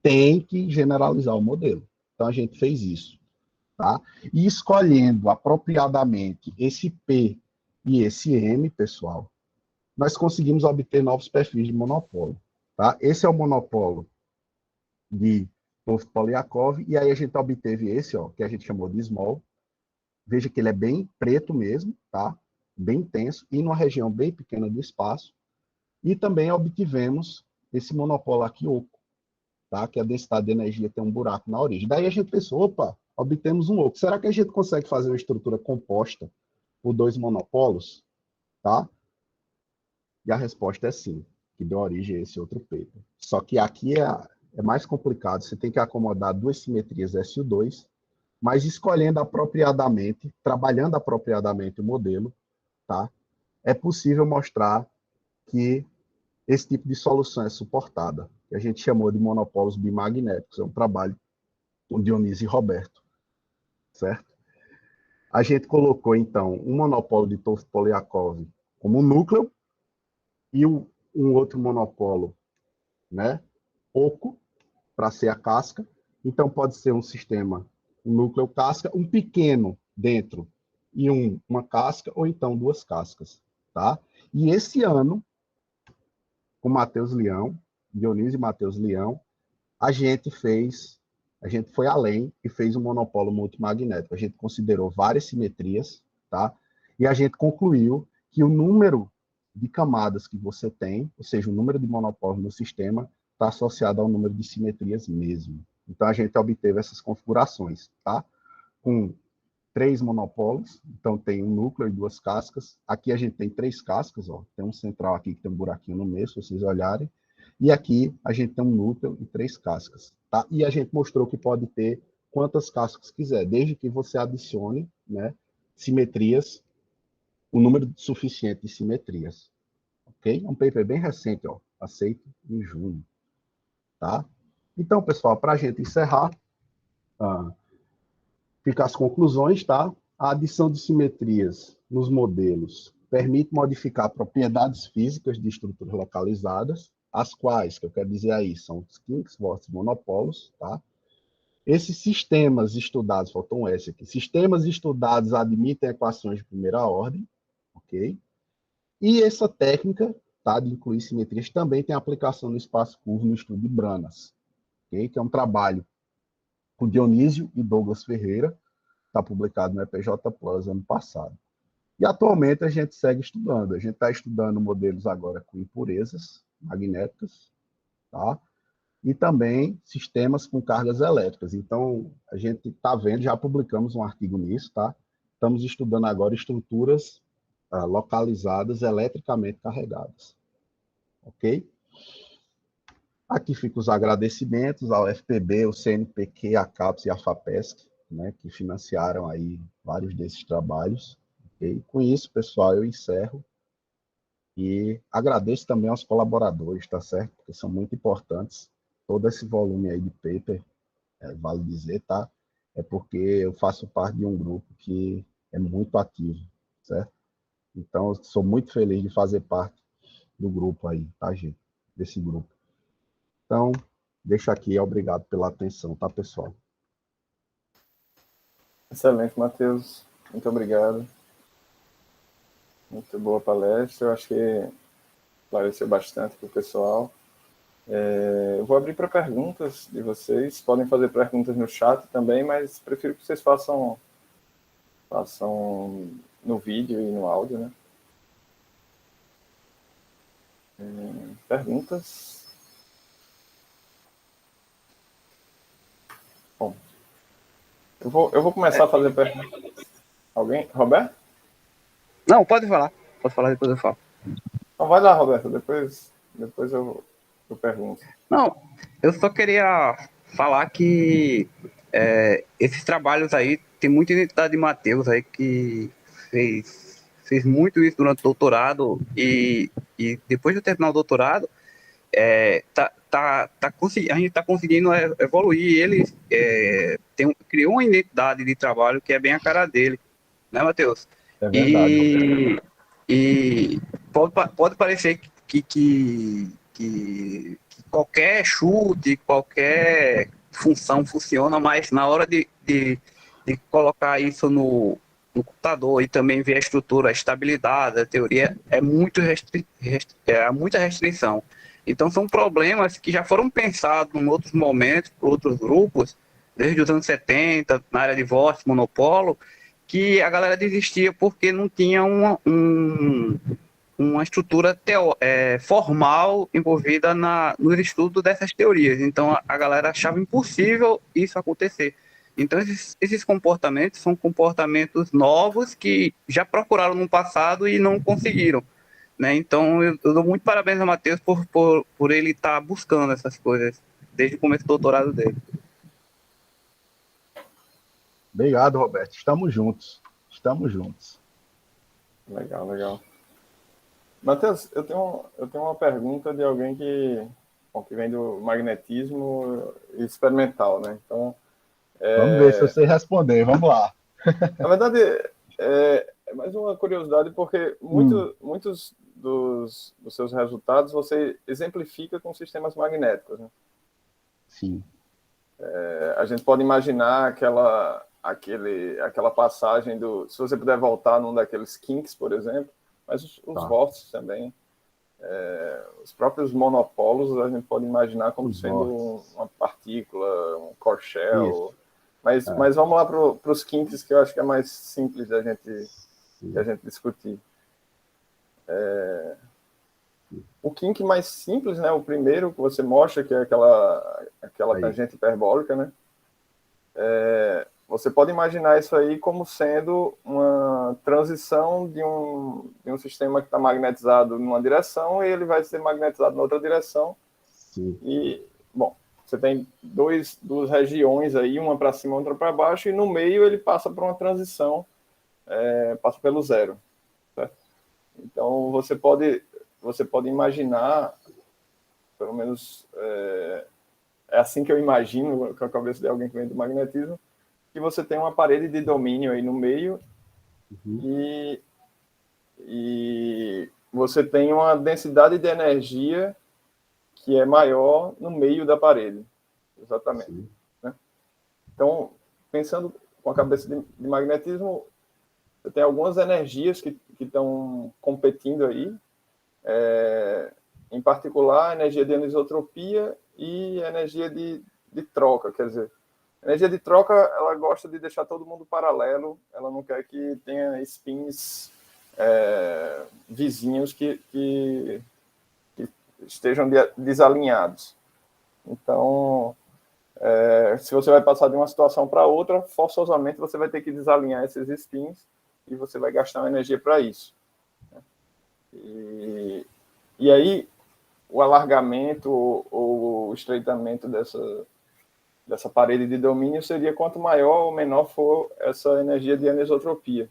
Speaker 3: Tem que generalizar o modelo. Então, a gente fez isso. Tá? E escolhendo apropriadamente esse P e esse M, pessoal, nós conseguimos obter novos perfis de monopolo. Tá? Esse é o monopolo de Polyakov, e aí a gente obteve esse, que a gente chamou de small. Veja que ele é bem preto mesmo, tá? Bem intenso, e numa região bem pequena do espaço. E também obtivemos esse monopolo aqui oco, tá? Que a densidade de energia tem um buraco na origem. Daí a gente pensou, opa, obtemos um oco. Será que a gente consegue fazer uma estrutura composta por dois monopolos? Tá? E a resposta é sim, que deu origem a esse outro paper. Só que aqui é mais complicado, você tem que acomodar duas simetrias SU2, mas escolhendo apropriadamente, trabalhando apropriadamente o modelo, tá? É possível mostrar que esse tipo de solução é suportada, que a gente chamou de monopólios bimagnéticos. É um trabalho com Dionísio e Roberto, certo? A gente colocou, então, um monopólio de Polyakov como núcleo e um outro monopólio, né, oco, para ser a casca. Então, pode ser um sistema, um núcleo casca, um pequeno dentro e uma casca, ou então duas cascas. Tá? E esse ano, com Matheus Leão, Dionísio e Matheus Leão, a gente foi além e fez um monopólio multimagnético. A gente considerou várias simetrias, tá? E a gente concluiu que o número de camadas que você tem, ou seja, o número de monopólios no sistema, está associado ao número de simetrias mesmo. Então, a gente obteve essas configurações, tá? Com 3 monopólios, então tem um núcleo e 2 cascas. Aqui a gente tem 3 cascas, ó. Tem um central aqui que tem um buraquinho no meio, se vocês olharem. E aqui a gente tem um núcleo e 3 cascas, tá? E a gente mostrou que pode ter quantas cascas quiser, desde que você adicione, né, simetrias, o número suficiente de simetrias. Ok? É um paper bem recente, ó, aceito em junho, tá? Então, pessoal, para a gente encerrar, fica as conclusões, tá? A adição de simetrias nos modelos permite modificar propriedades físicas de estruturas localizadas, as quais, que eu quero dizer aí, são os kinks, vórtices, monopolos, tá? Esses sistemas estudados, faltou um S aqui, sistemas estudados admitem equações de primeira ordem, ok? E essa técnica, tá, de incluir simetrias também tem aplicação no espaço curvo no estudo de Branas, ok? Que é um trabalho com Dionísio e Douglas Ferreira, está publicado no EPJ Plus ano passado. E atualmente a gente segue estudando. A gente está estudando modelos agora com impurezas magnéticas, tá? E também sistemas com cargas elétricas. Então, a gente está vendo, já publicamos um artigo nisso, tá? Estamos estudando agora estruturas localizadas eletricamente carregadas. Ok? Aqui ficam os agradecimentos ao FPB, o CNPq, a CAPES e a FAPESC, né, que financiaram aí vários desses trabalhos. E com isso, pessoal, eu encerro e agradeço também aos colaboradores, tá certo? Porque são muito importantes. Todo esse volume aí de paper, vale dizer, tá? É porque eu faço parte de um grupo que é muito ativo, certo? Então, eu sou muito feliz de fazer parte do grupo aí, tá, gente? Desse grupo. Então, deixa aqui, obrigado pela atenção, tá, pessoal?
Speaker 1: Excelente, Matheus. Muito obrigado. Muito boa palestra. Eu acho que esclareceu bastante para o pessoal. Eu vou abrir para perguntas de vocês. Podem fazer perguntas no chat também, mas prefiro que vocês façam no vídeo e no áudio, né? Perguntas? Bom, eu vou começar a fazer perguntas. Alguém? Roberto?
Speaker 4: Não, pode falar. Pode falar, depois eu falo.
Speaker 1: Então vai lá, Roberto. Depois eu pergunto.
Speaker 4: Não, eu só queria falar que esses trabalhos aí, tem muita identidade de Matheus aí que fez muito isso durante o doutorado e depois de terminar o doutorado, a gente está conseguindo evoluir. Ele criou uma identidade de trabalho que é bem a cara dele, né, Matheus?
Speaker 3: É verdade, Roberto.
Speaker 4: E pode parecer que qualquer chute, qualquer função funciona, mas na hora de colocar isso no computador e também ver a estrutura, a estabilidade, a teoria, é muita restrição. Então são problemas que já foram pensados em outros momentos, por outros grupos, desde os anos 70, na área de vórtice, monopolo, que a galera desistia porque não tinha uma estrutura formal envolvida no estudo dessas teorias. Então a galera achava impossível isso acontecer. Então esses comportamentos são comportamentos novos que já procuraram no passado e não conseguiram. Né? Então eu dou muito parabéns ao Matheus por ele estar buscando essas coisas desde o começo do doutorado dele.
Speaker 3: Obrigado, Roberto. Estamos juntos. Estamos juntos.
Speaker 1: Legal, legal. Matheus, eu tenho uma pergunta de alguém que vem do magnetismo experimental, né? Então,
Speaker 3: Vamos ver se eu sei responder. Vamos lá.
Speaker 1: na verdade, é mais uma curiosidade, porque muitos dos seus resultados você exemplifica com sistemas magnéticos, né?
Speaker 3: Sim.
Speaker 1: A gente pode imaginar aquela passagem se você puder voltar num daqueles kinks, por exemplo, mas os vórtices também, os próprios monopolos a gente pode imaginar como sendo uma partícula, um corchel. Mas vamos lá para os kinks, que eu acho que é mais simples da gente discutir. O kink mais simples, né, o primeiro que você mostra, que é aquela tangente hiperbólica, né? Você pode imaginar isso aí como sendo uma transição de um sistema que está magnetizado numa direção e ele vai ser magnetizado na outra direção.
Speaker 3: Sim.
Speaker 1: E, bom, você tem duas regiões aí, uma para cima, outra para baixo, e no meio ele passa por uma transição, passa pelo zero. Certo? Então, você pode imaginar, pelo menos é assim que eu imagino com a cabeça de alguém que vem do magnetismo, que você tem uma parede de domínio aí no meio e você tem uma densidade de energia que é maior no meio da parede. Exatamente. Né? Então, pensando com a cabeça de magnetismo, você tem algumas energias que estão competindo aí, em particular a energia de anisotropia e a energia de troca, quer dizer, a energia de troca, ela gosta de deixar todo mundo paralelo, ela não quer que tenha spins vizinhos que estejam desalinhados. Então, se você vai passar de uma situação para outra, forçosamente você vai ter que desalinhar esses spins e você vai gastar uma energia para isso. E aí, o alargamento ou o estreitamento dessa parede de domínio seria quanto maior ou menor for essa energia de anisotropia.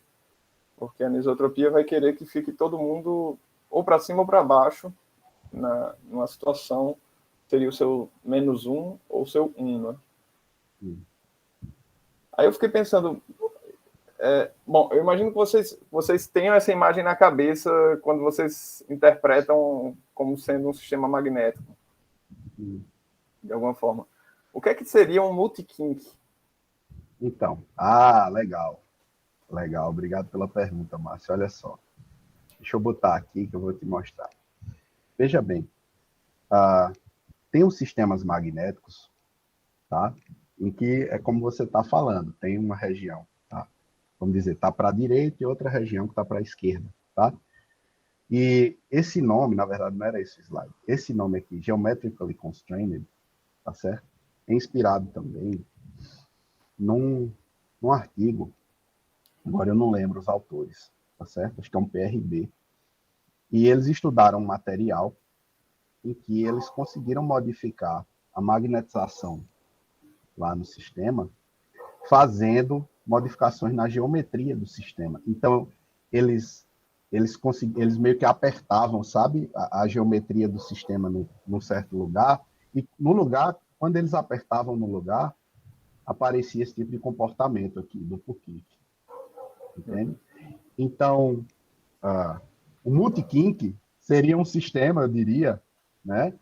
Speaker 1: Porque a anisotropia vai querer que fique todo mundo ou para cima ou para baixo, numa situação, seria o seu -1 ou o seu 1, né? Aí eu fiquei pensando, bom, eu imagino que vocês tenham essa imagem na cabeça quando vocês interpretam como sendo um sistema magnético, de alguma forma. O que é que seria um multikink?
Speaker 3: Então, legal. Legal, obrigado pela pergunta, Márcio. Olha só. Deixa eu botar aqui que eu vou te mostrar. Veja bem, tem os sistemas magnéticos, tá? Em que é como você está falando, tem uma região, tá? Vamos dizer, está para a direita e outra região que está para a esquerda, tá? E esse nome, na verdade, não era esse slide. Esse nome aqui, Geometrically Constrained, tá certo? É inspirado também num artigo, agora eu não lembro os autores, tá certo? Acho que é um PRB. E eles estudaram um material em que eles conseguiram modificar a magnetização lá no sistema, fazendo modificações na geometria do sistema. Então, eles meio que apertavam, sabe, a geometria do sistema num certo lugar, e no lugar, quando eles apertavam no lugar, aparecia esse tipo de comportamento aqui, do Pukik. Entende? Então, o multikink seria um sistema, eu diria, né,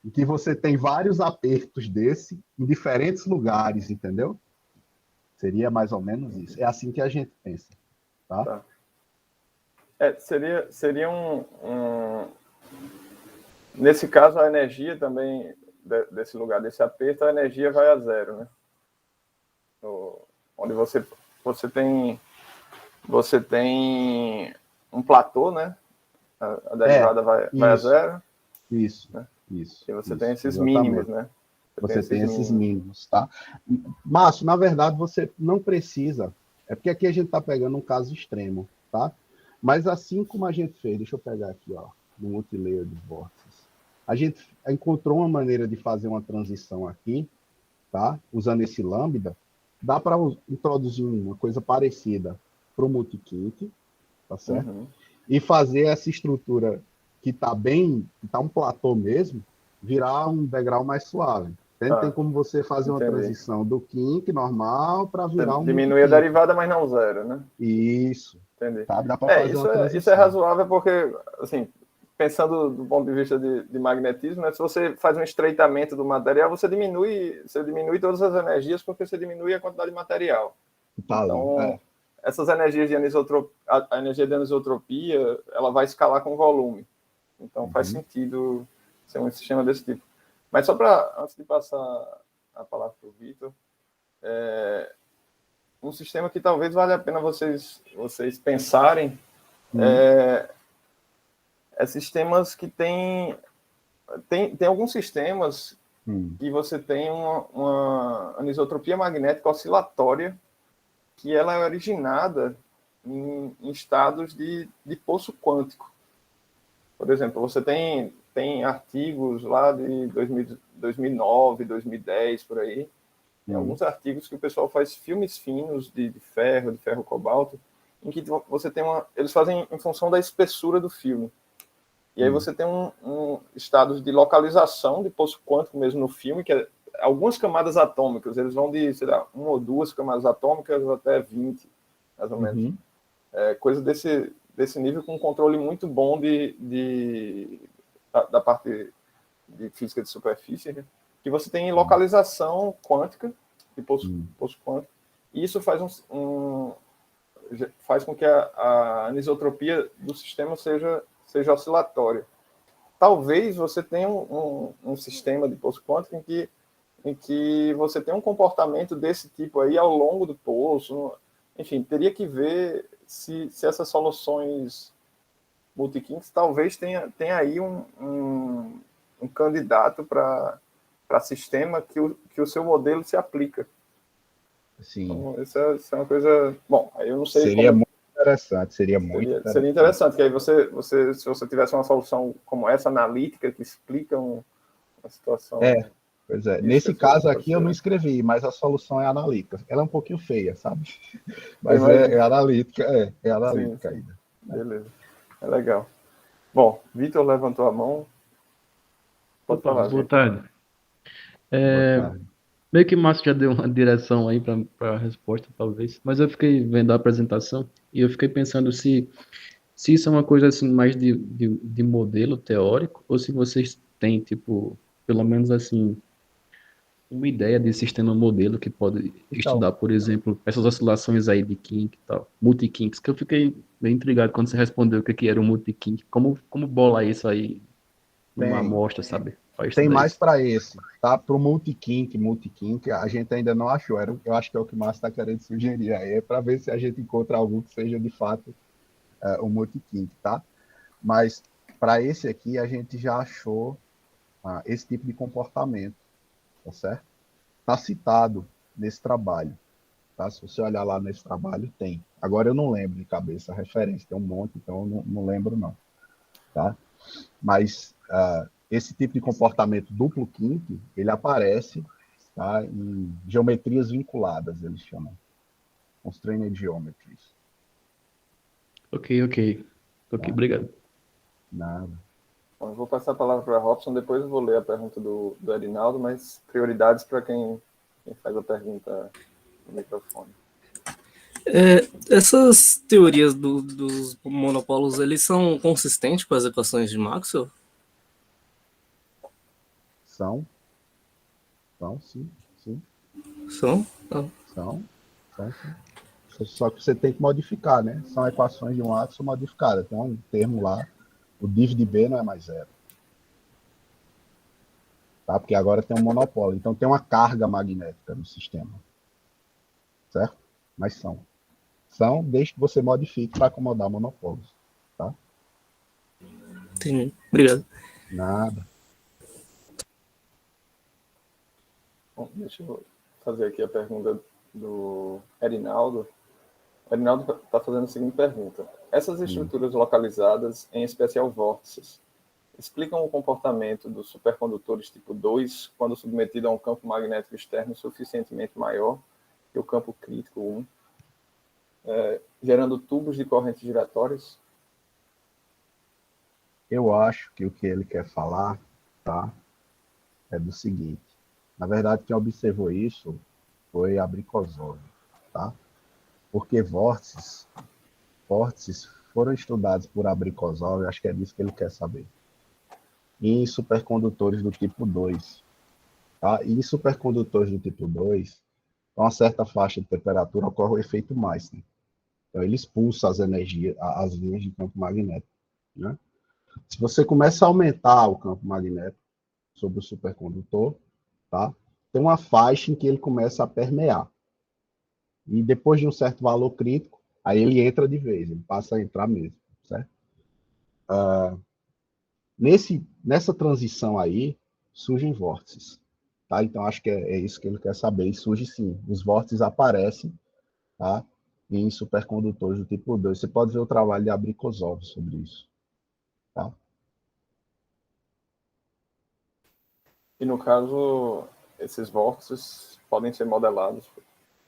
Speaker 3: em que você tem vários apertos desse em diferentes lugares, entendeu? Seria mais ou menos isso. É assim que a gente pensa, tá?
Speaker 1: Seria nesse caso, a energia também, desse lugar, desse aperto, a energia vai a zero, né? Onde você tem um platô, né? A derivada vai a zero.
Speaker 3: Isso,
Speaker 1: né?
Speaker 3: Isso.
Speaker 1: E você
Speaker 3: isso,
Speaker 1: tem esses
Speaker 3: exatamente.
Speaker 1: mínimos, né?
Speaker 3: Você tem esses mínimos, tá? Márcio, na verdade, você não precisa. É porque aqui a gente está pegando um caso extremo, tá? Mas assim como a gente fez, deixa eu pegar aqui, ó, no multilayer de vórtices. A gente encontrou uma maneira de fazer uma transição aqui, tá? Usando esse lambda, dá para introduzir uma coisa parecida para o multikink, tá certo?
Speaker 1: Uhum.
Speaker 3: E fazer essa estrutura que está um platô mesmo, virar um degrau mais suave. Tem como você fazer uma transição do kink normal para virar um
Speaker 1: diminui a derivada, mas não zero, né?
Speaker 3: Isso.
Speaker 1: Entendi.
Speaker 3: Tá? Dá para fazer uma transição.
Speaker 1: Isso é razoável porque, assim, pensando do ponto de vista de magnetismo, né, se você faz um estreitamento do material, você diminui todas as energias porque você diminui a quantidade de material.
Speaker 3: Tá,
Speaker 1: então, essas energias de anisotropia, a energia de anisotropia, ela vai escalar com volume. Então, faz sentido ser um sistema desse tipo. Mas só para, antes de passar a palavra para o Vitor, um sistema que talvez valha a pena vocês pensarem é sistemas que tem alguns sistemas que você tem uma anisotropia magnética oscilatória que ela é originada em estados de poço quântico. Por exemplo, você tem artigos lá de 2009, 2010, por aí. Tem alguns artigos que o pessoal faz filmes finos de ferro cobalto, em que você tem eles fazem em função da espessura do filme. E aí você tem estados de localização de poço quântico mesmo no filme, que é algumas camadas atômicas. Eles vão de, sei lá, 1 ou 2 camadas atômicas até 20, mais ou menos. Coisa desse nível, com um controle muito bom da parte de física de superfície, né? Que você tem localização quântica de poço quântico, e isso faz faz com que a anisotropia do sistema seja oscilatória. Talvez você tenha um sistema de poço quântico em que você tem um comportamento desse tipo aí ao longo do poço. Enfim, teria que ver se essas soluções multikinks talvez tenha aí um candidato para sistema que o seu modelo se aplica.
Speaker 3: Sim.
Speaker 1: Então, isso é uma coisa... Bom, aí eu não sei
Speaker 3: Seria muito interessante, seria
Speaker 1: interessante, que aí se você tivesse uma solução como essa, analítica, que explica uma situação...
Speaker 3: Pois é.
Speaker 1: Isso
Speaker 3: Nesse
Speaker 1: que
Speaker 3: caso
Speaker 1: pode
Speaker 3: aqui eu
Speaker 1: ser.
Speaker 3: não escrevi, mas a solução é analítica. Ela é um pouquinho feia, sabe? Mas
Speaker 1: Imagina.
Speaker 3: é analítica, é
Speaker 1: Sim,
Speaker 3: analítica
Speaker 1: sim.
Speaker 3: ainda.
Speaker 1: Beleza. É legal. Bom, Vitor levantou a mão. Pode
Speaker 5: Opa,
Speaker 1: falar,
Speaker 5: boa
Speaker 1: Vitor.
Speaker 5: tarde.
Speaker 3: Boa
Speaker 5: É,
Speaker 3: tarde.
Speaker 5: meio que o Márcio já deu uma direção aí para a resposta, talvez, mas eu fiquei vendo a apresentação e eu fiquei pensando se isso é uma coisa assim mais de modelo teórico ou se vocês têm, tipo, pelo menos assim, uma ideia de sistema modelo que pode
Speaker 3: Então,
Speaker 5: estudar, por exemplo, essas oscilações aí de kink e tal, multi-kinks, que eu fiquei bem intrigado quando você respondeu o que era um multi-kink. Como bolar isso aí numa
Speaker 3: tem,
Speaker 5: amostra, sabe? Para
Speaker 3: tem
Speaker 5: estudar
Speaker 3: mais
Speaker 5: isso.
Speaker 3: para esse, tá? Para o multi-kink, a gente ainda não achou. Eu acho que é o que o Márcio está querendo sugerir aí, é para ver se a gente encontra algo que seja de fato o multi-kink, tá? Mas para esse aqui, a gente já achou esse tipo de comportamento, tá certo? Está citado nesse trabalho, tá? Se você olhar lá nesse trabalho, tem. Agora eu não lembro de cabeça a referência, tem um monte, então eu não lembro não, tá? Mas esse tipo de comportamento duplo kink, ele aparece, tá, em geometrias vinculadas, eles chamam, constrained geometries.
Speaker 5: Ok,
Speaker 3: Tá?
Speaker 5: obrigado.
Speaker 3: Nada.
Speaker 1: Bom, eu vou passar a palavra para a Robson, depois eu vou ler a pergunta do Erinaldo, mas prioridades para quem faz a pergunta no microfone.
Speaker 6: Essas teorias dos monopolos, eles são consistentes com as equações de Maxwell?
Speaker 3: São, sim, sim,
Speaker 6: São? Ah,
Speaker 3: são, sim. Só que você tem que modificar, né? São equações de um átomo modificadas. Tem um termo lá, o div de B não é mais zero. Tá? Porque agora tem um monopólio. Então tem uma carga magnética no sistema. Certo? Mas são desde que você modifique para acomodar monopólios. Tá?
Speaker 6: entendi. Obrigado.
Speaker 3: Nada.
Speaker 1: Bom, deixa eu fazer aqui a pergunta do Erinaldo. O Erinaldo está fazendo a seguinte pergunta. Essas estruturas localizadas, em especial vórtices, explicam o comportamento dos supercondutores tipo 2 quando submetido a um campo magnético externo suficientemente maior que o campo crítico 1, gerando tubos de correntes giratórias?
Speaker 3: Eu acho que o que ele quer falar, tá, é do seguinte. Na verdade, quem observou isso foi Abrikosov, tá? Porque vórtices foram estudados por Abrikosov, acho que é disso que ele quer saber. Em supercondutores do tipo 2. Tá? E em supercondutores do tipo 2, a uma certa faixa de temperatura ocorre o efeito Meissner. Então, ele expulsa as energias, as linhas de campo magnético. Né? Se você começa a aumentar o campo magnético sobre o supercondutor, tá? Tem uma faixa em que ele começa a permear. E depois de um certo valor crítico, aí ele entra de vez, ele passa a entrar mesmo. Certo? Nessa transição aí, surgem vórtices. Tá? Então, acho que é isso que ele quer saber. E surge sim. Os vórtices aparecem, tá, em supercondutores do tipo 2. Você pode ver o trabalho de Abrikosov sobre isso. Tá?
Speaker 1: E no caso, esses vórtices podem ser modelados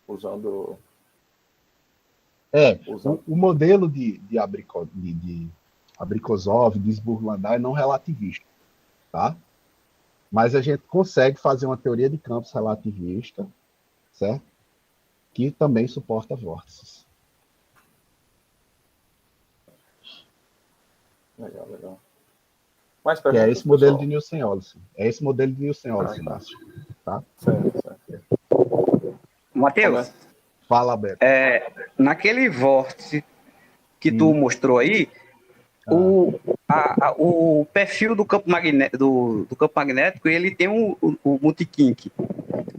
Speaker 1: usando...
Speaker 3: O modelo de Abrikosov, de Sburlandai, é não relativista. Tá? Mas a gente consegue fazer uma teoria de campos relativista, certo? Que também suporta vórtices.
Speaker 1: Legal. Mais
Speaker 3: Que é
Speaker 1: perguntas,
Speaker 3: esse modelo
Speaker 1: pessoal?
Speaker 3: de Nielsen-Olsen. É esse modelo de Nielsen-Olsen, Márcio. Tá?
Speaker 1: Certo.
Speaker 4: Matheus,
Speaker 3: Fala, Beto.
Speaker 4: naquele vórtice que tu mostrou aí, o perfil do campo magnético, do campo magnético, ele tem o multikink,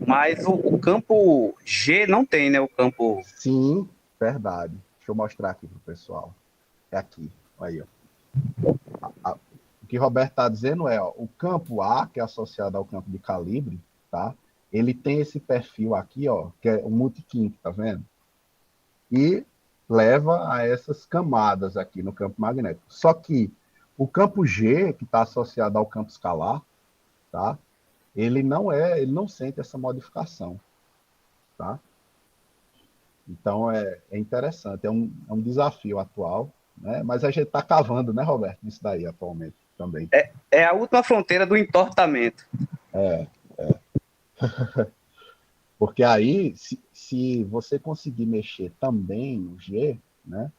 Speaker 4: mas o campo G não tem, né? O campo...
Speaker 3: Sim, verdade. Deixa eu mostrar aqui pro pessoal. É aqui. Aí, ó. O que o Roberto está dizendo é, ó, o campo A, que é associado ao campo de calibre, tá? Ele tem esse perfil aqui, ó, que é o multikink, tá vendo? E leva a essas camadas aqui no campo magnético. Só que o campo G, que está associado ao campo escalar, tá? ele não sente essa modificação, tá? Então é interessante, é um desafio atual, né? Mas a gente está cavando, né, Roberto? Isso daí atualmente também.
Speaker 4: É a última fronteira do entortamento.
Speaker 3: Porque aí, se você conseguir mexer também no G, né,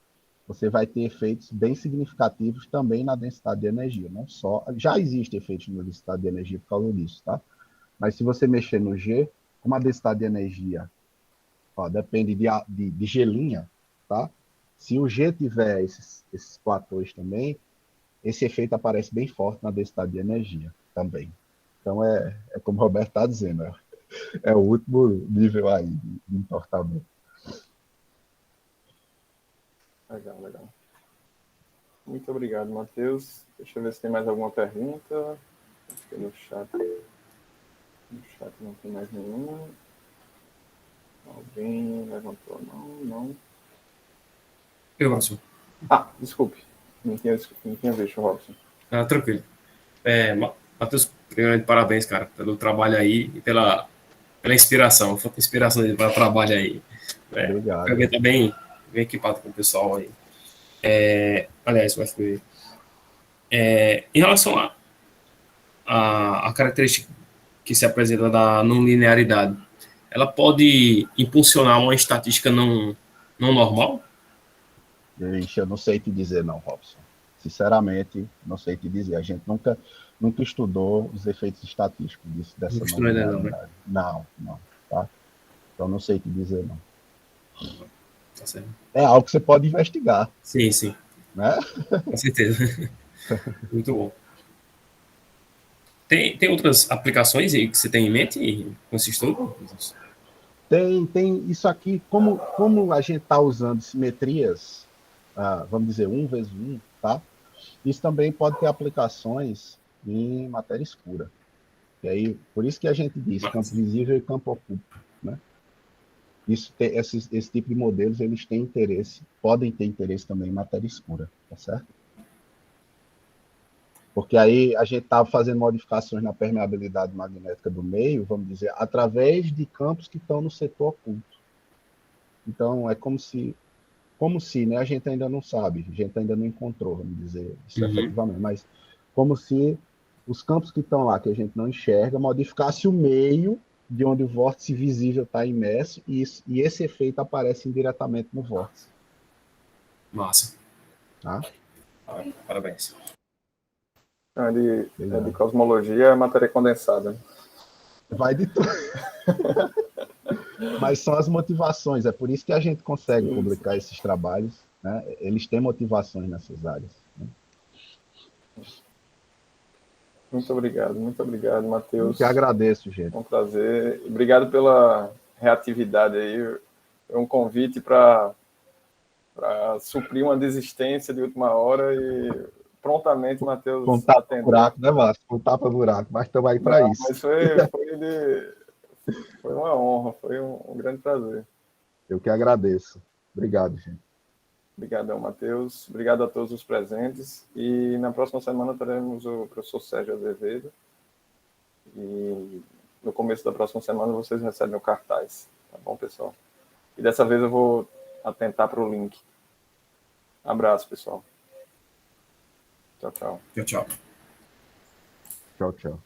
Speaker 3: você vai ter efeitos bem significativos também na densidade de energia. Não só. Já existe efeitos na densidade de energia por causa disso, tá? Mas se você mexer no G, como a densidade de energia depende de G', tá? Se o G tiver esses platôs também, esse efeito aparece bem forte na densidade de energia também. Então, é como o Roberto está dizendo, é o último nível aí de entortamento.
Speaker 1: Legal, legal. Muito obrigado, Matheus. Deixa eu ver se tem mais alguma pergunta. Acho que no chat não tem mais nenhuma. Alguém levantou a mão? Não.
Speaker 7: Eu, Robson.
Speaker 1: Desculpe. Não tinha visto, Robson.
Speaker 7: Tranquilo. Matheus, primeiramente, parabéns, cara, pelo trabalho aí e pela inspiração. Falta inspiração dele para o trabalho aí.
Speaker 3: Obrigado.
Speaker 7: O está bem equipado com o pessoal aí. Aliás, vai fluir. Em relação a característica que se apresenta da não linearidade, ela pode impulsionar uma estatística não normal?
Speaker 3: Ixi, eu não sei te dizer não, Robson. Sinceramente, não sei te dizer. A gente nunca estudou os efeitos estatísticos dessa
Speaker 7: Não estudou ainda não, né?
Speaker 3: Não, tá? Então não sei te dizer não.
Speaker 7: Tá certo.
Speaker 3: É algo que você pode investigar.
Speaker 7: Sim.
Speaker 3: Né?
Speaker 7: Com certeza. Muito bom. Tem outras aplicações aí que você tem em mente com esse estudo?
Speaker 3: Tem isso aqui, como a gente está usando simetrias, vamos dizer, 1 vezes 1, tá? Isso também pode ter aplicações em matéria escura. E aí, por isso que a gente diz campo visível e campo oculto, né? Esse tipo de modelos, eles têm interesse, podem ter interesse também em matéria escura, tá certo? Porque aí a gente está fazendo modificações na permeabilidade magnética do meio, vamos dizer, através de campos que estão no setor oculto. Então, é como se, né, a gente ainda não sabe, a gente ainda não encontrou, vamos dizer, isso efetivamente, mas como se os campos que estão lá, que a gente não enxerga, modificasse o meio de onde o vórtice visível está imerso, e esse efeito aparece indiretamente no vórtice.
Speaker 7: Massa.
Speaker 3: Tá?
Speaker 7: Parabéns.
Speaker 1: De cosmologia é matéria condensada.
Speaker 3: Vai de tudo. Mas são as motivações, é por isso que a gente consegue publicar esses trabalhos, né? Eles têm motivações nessas áreas. Né?
Speaker 1: Muito obrigado, Matheus.
Speaker 3: Eu que agradeço, gente.
Speaker 1: É um prazer. Obrigado pela reatividade aí. É um convite para suprir uma desistência de última hora e prontamente o Matheus
Speaker 3: Com tapa-buraco, né, Márcio? Com tapa-buraco, mas estamos aí para isso.
Speaker 1: Mas foi uma honra, foi um grande prazer.
Speaker 3: Eu que agradeço. Obrigado, gente.
Speaker 1: Obrigadão, Matheus. Obrigado a todos os presentes. E na próxima semana teremos o professor Sérgio Azevedo. E no começo da próxima semana vocês recebem o cartaz. Tá bom, pessoal? E dessa vez eu vou atentar para o link. Abraço, pessoal. Tchau, tchau.
Speaker 7: Tchau.
Speaker 3: Tchau, tchau.